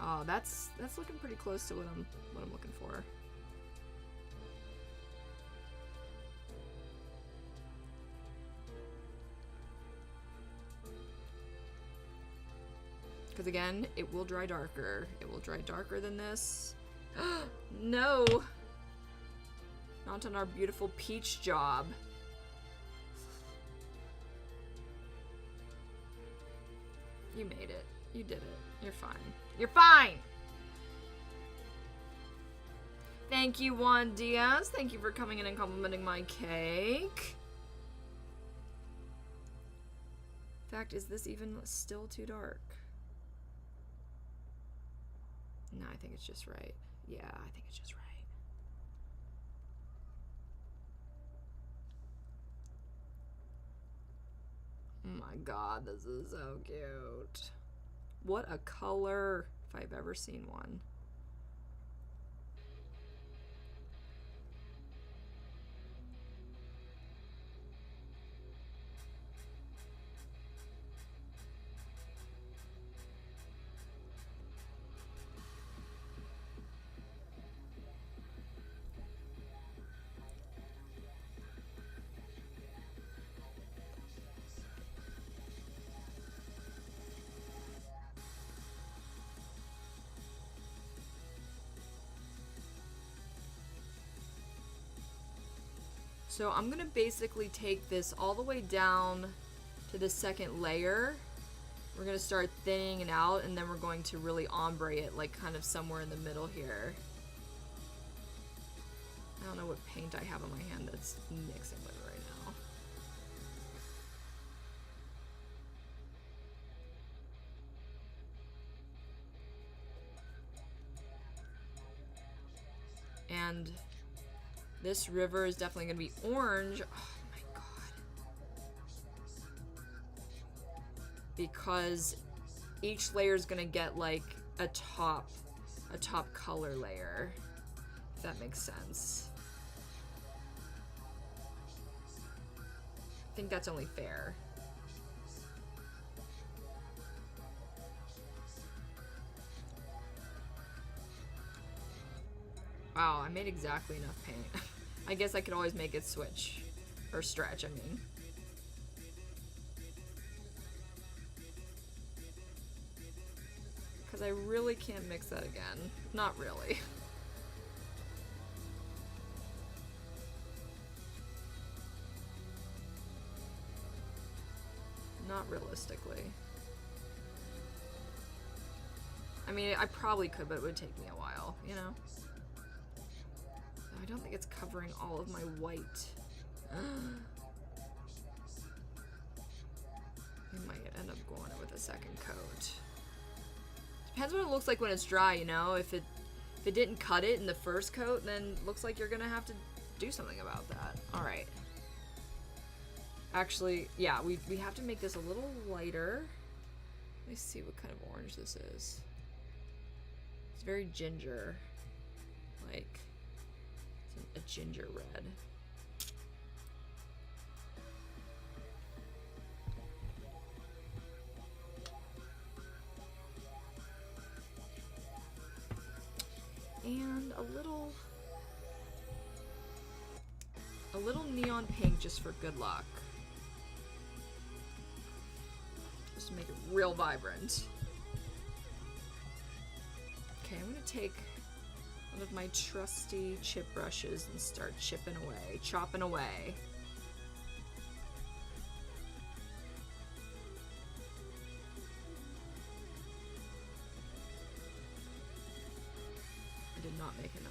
Oh, that's looking pretty close to what I'm looking for. Because again, it will dry darker. It will dry darker than this. No! Not on our beautiful peach job. You made it. You did it. You're fine. You're fine! Thank you, Juan Diaz. Thank you for coming in and complimenting my cake. In fact, is this even still too dark? No, I think it's just right. Yeah, I think it's just right. Oh my God, this is so cute. What a color, if I've ever seen one. So I'm gonna basically take this all the way down to the second layer. We're gonna start thinning it out, and then we're going to really ombre it, like kind of somewhere in the middle here. I don't know what paint I have on my hand that's mixing with it right now. And this river is definitely gonna be orange. Oh my God. Because each layer is gonna get like a top color layer, if that makes sense. I think that's only fair. Wow, I made exactly enough paint. I guess I could always make it switch. Or stretch, I mean. Because I really can't mix that again. Not really. Not realistically. I mean, I probably could, but it would take me a while, you know? I don't think it's covering all of my white. We might end up going with a second coat. Depends what it looks like when it's dry, you know? If it didn't cut it in the first coat, then it looks like you're gonna have to do something about that. Alright. Actually, yeah, we have to make this a little lighter. Let me see what kind of orange this is. It's very ginger. Like, it's a ginger red. And a little neon pink just for good luck. Just to make it real vibrant. Okay, I'm gonna take one of my trusty chip brushes and start chipping away, chopping away. I did not make enough.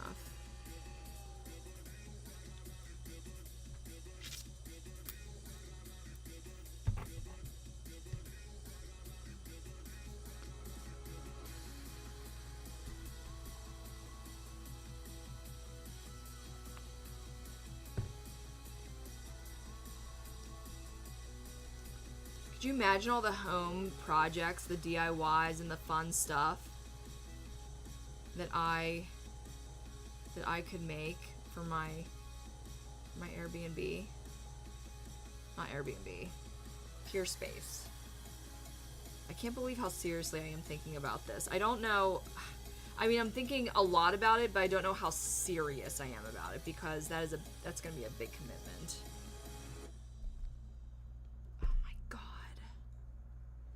Could you imagine all the home projects, the DIYs, and the fun stuff that I could make for my Airbnb? Not Airbnb. Pure Space. I can't believe how seriously I am thinking about this. I don't know. I mean, I'm thinking a lot about it, but I don't know how serious I am about it because that's going to be a big commitment.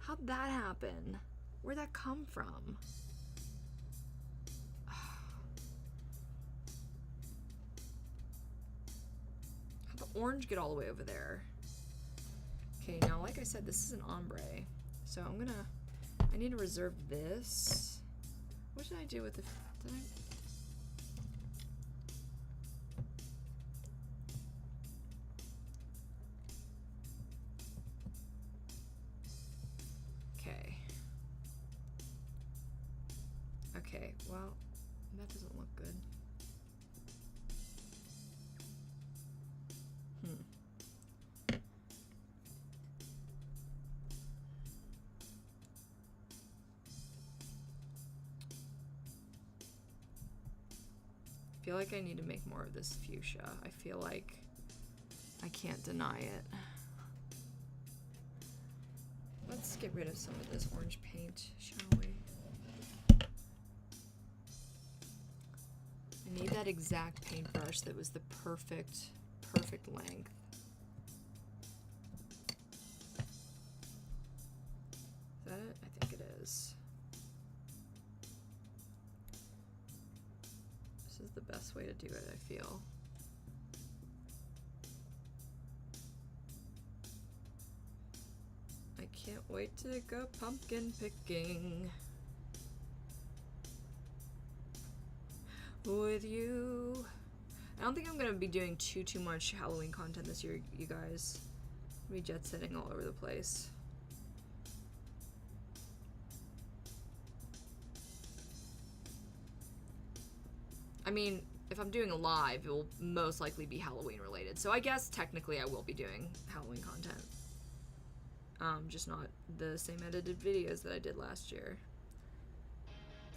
How'd that happen? Where'd that come from? How'd the orange get all the way over there? Okay, now like I said, this is an ombre. So I need to reserve this. What did I do with the, Okay, well, that doesn't look good. I feel like I need to make more of this fuchsia. I feel like I can't deny it. Let's get rid of some of this orange paint, shall we? I need that exact paintbrush that was the perfect length. Is that it? I think it is. This is the best way to do it, I feel. I can't wait to go pumpkin picking with you. I don't think I'm gonna be doing too much Halloween content this year, you guys. I'll be jet setting all over the place. I mean, if I'm doing a live, it will most likely be Halloween related. So I guess technically I will be doing Halloween content. Just not the same edited videos that I did last year.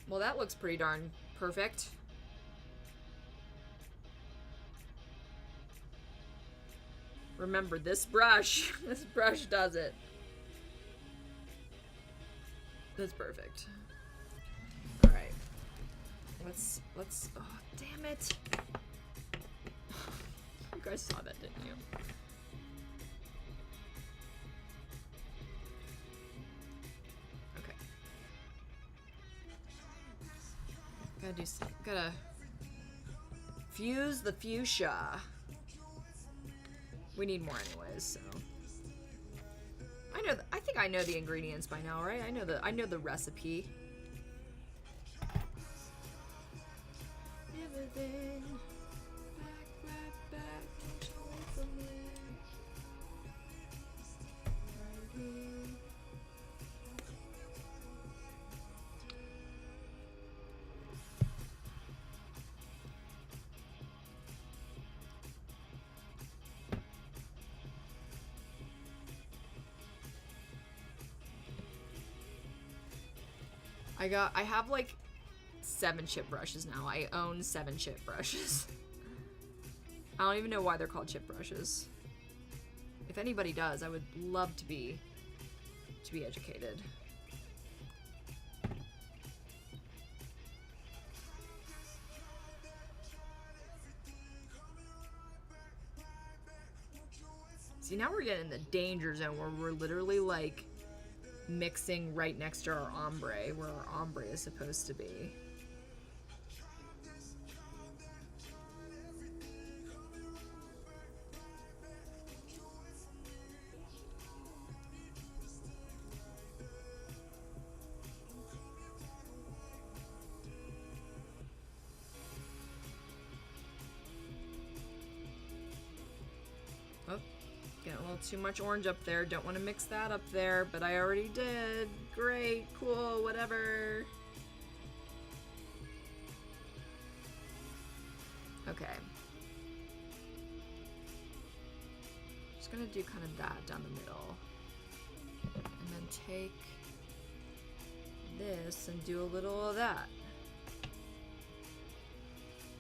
Well, that looks pretty darn perfect. Remember, this brush does it. That's perfect. Alright. let's, oh, damn it. You guys saw that, didn't you? Okay. Gotta fuse the fuchsia. We need more anyways, so. I think I know the ingredients by now, right? I know the recipe. Never been back, don't you wait for me. I have like 7 chip brushes now. I own 7 chip brushes. I don't even know why they're called chip brushes. If anybody does, I would love to be educated. See, now we're getting in the danger zone where we're literally like mixing right next to our ombre, where our ombre is supposed to be. Oh, getting a little too much orange up there. Don't want to mix that up there, but I already did. Great, cool, whatever. Okay. Just gonna do kind of that down the middle. And then take this and do a little of that.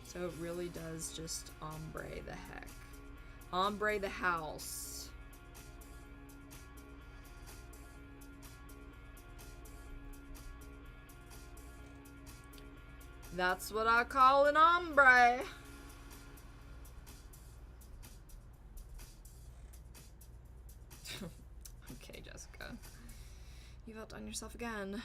So it really does just ombre the heck. Ombre the house. That's what I call an ombre. Okay, Jessica. You've outdone yourself again.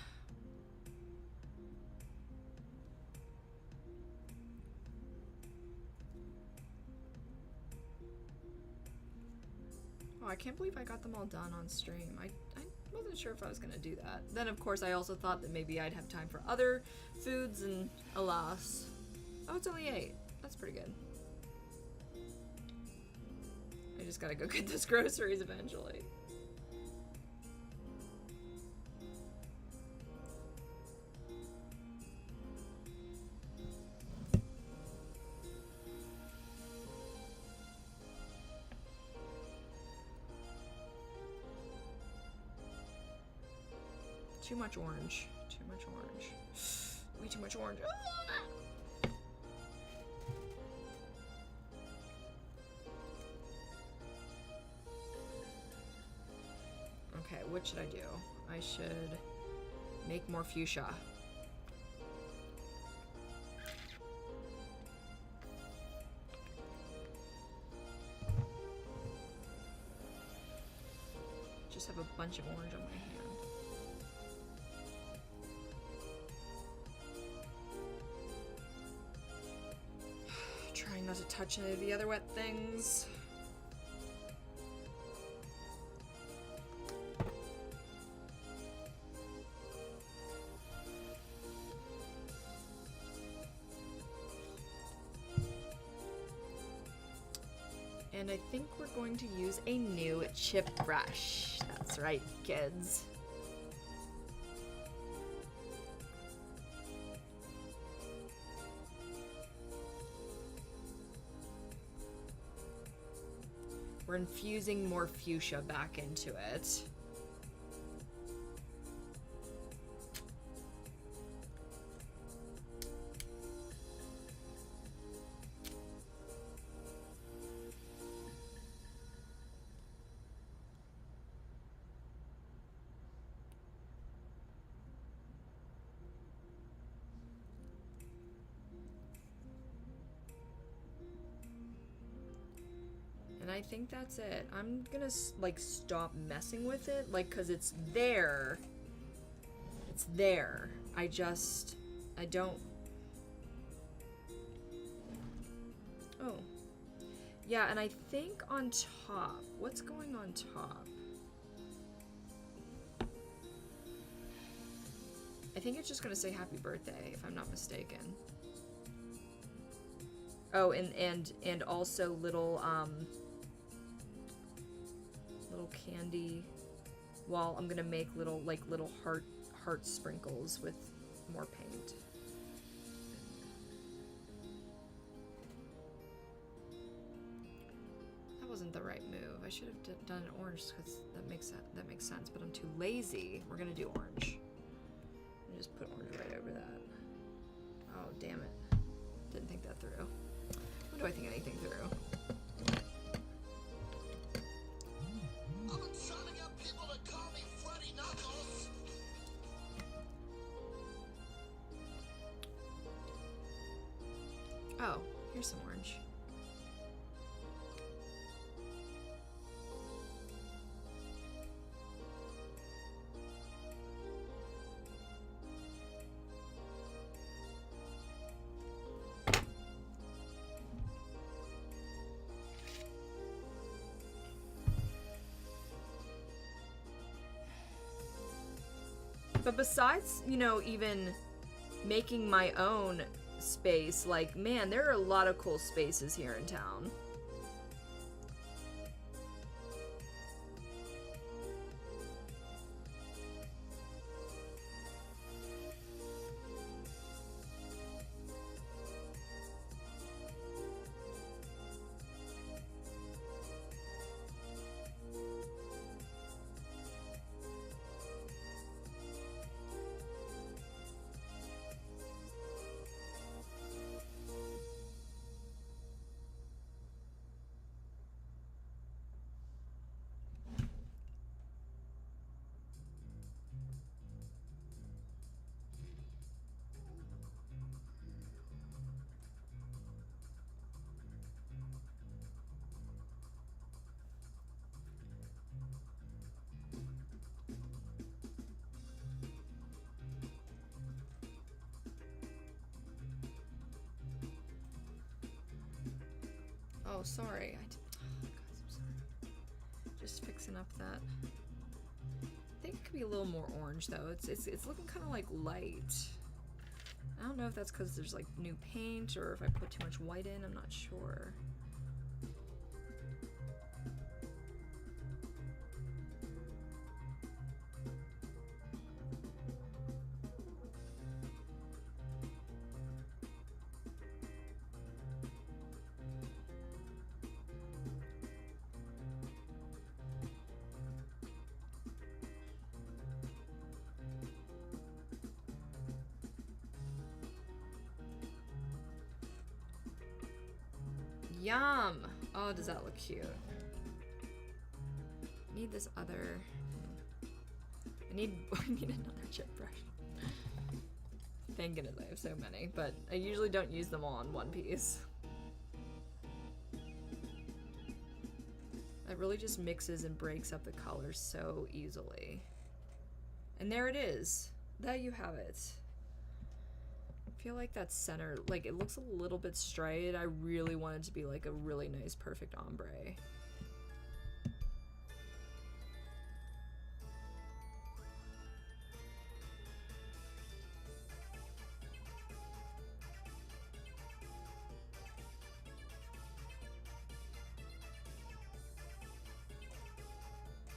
Oh, I can't believe I got them all done on stream. I wasn't sure if I was gonna do that. Then of course I also thought that maybe I'd have time for other foods, and alas. Oh, it's only 8. That's pretty good. I just gotta go get those groceries eventually. Too much orange. Too much orange. Way too much orange. Okay, what should I do? I should make more fuchsia. Just have a bunch of orange on my hand. Trying not to touch any of the other wet things. And I think we're going to use a new chip brush. That's right, kids. We're infusing more fuchsia back into it. think that's it. I'm gonna like stop messing with it, like, cause it's there. It's there. I don't. Oh. Yeah, and I think on top, what's going on top? I think it's just gonna say happy birthday, if I'm not mistaken. Oh, and also little little candy. Well, I'm gonna make little heart sprinkles with more paint. That wasn't the right move. I should have done orange because that makes sense. But I'm too lazy. We're gonna do orange. Just put orange right over that. Oh, damn it. Didn't think that through. When do I think anything through? I've been trying to get people to call me Freddy Knuckles. Oh, here's some orange. But besides, you know, even making my own space, like, man, there are a lot of cool spaces here in town. Oh, sorry. Oh, guys, I'm sorry. Just fixing up that. I think it could be a little more orange though. It's looking kind of like light. I don't know if that's because there's like new paint or if I put too much white in. I'm not sure. Yum! Oh, does that look cute? I need this other... I need another chip brush. Thank goodness I have so many, but I usually don't use them all in one piece. That really just mixes and breaks up the colors so easily. And there it is. There you have it. I feel like that center, like, it looks a little bit straight. I really want it to be like a really nice, perfect ombre.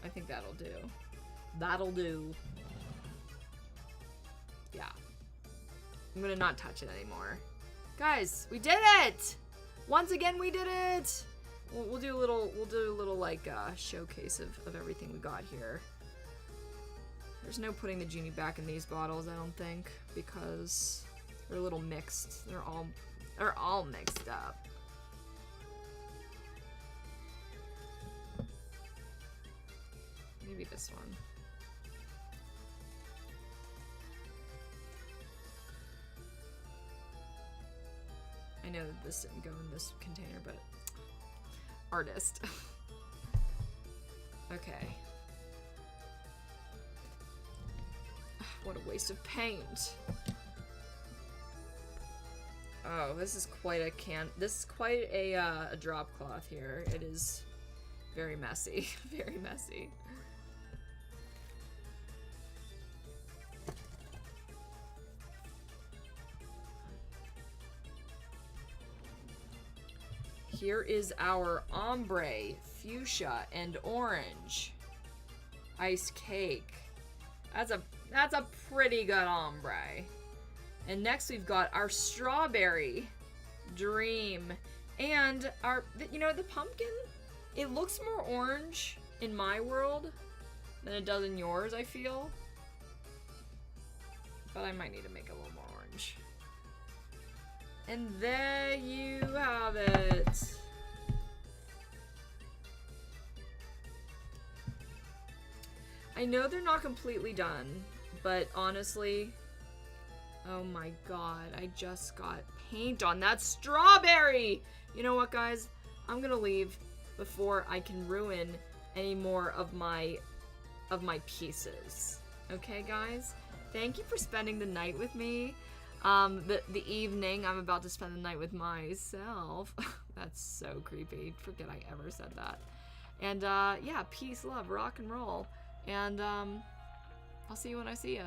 I think that'll do. That'll do. Yeah. I'm gonna not touch it anymore. Guys, we did it! Once again, we did it! We'll do a little like showcase of everything we got here. There's no putting the genie back in these bottles, I don't think, because they're a little mixed. They're all mixed up. Maybe this one. I know that this didn't go in this container, but artist. Okay. What a waste of paint. Oh, this is quite a drop cloth here. It is very messy. Very messy. Here is our ombre, fuchsia, and orange ice cake. That's a pretty good ombre. And next we've got our strawberry dream, and our, you know, the pumpkin. It looks more orange in my world than it does in yours, I feel. But I might need to make it a little more orange. And there you have it. I know they're not completely done, but honestly, oh my god, I just got paint on that strawberry! You know what, guys? I'm gonna leave before I can ruin any more of my pieces. Okay, guys? Thank you for spending the night with me. The evening, I'm about to spend the night with myself. That's so creepy. Forget I ever said that. And, yeah, peace, love, rock and roll. And, I'll see you when I see ya.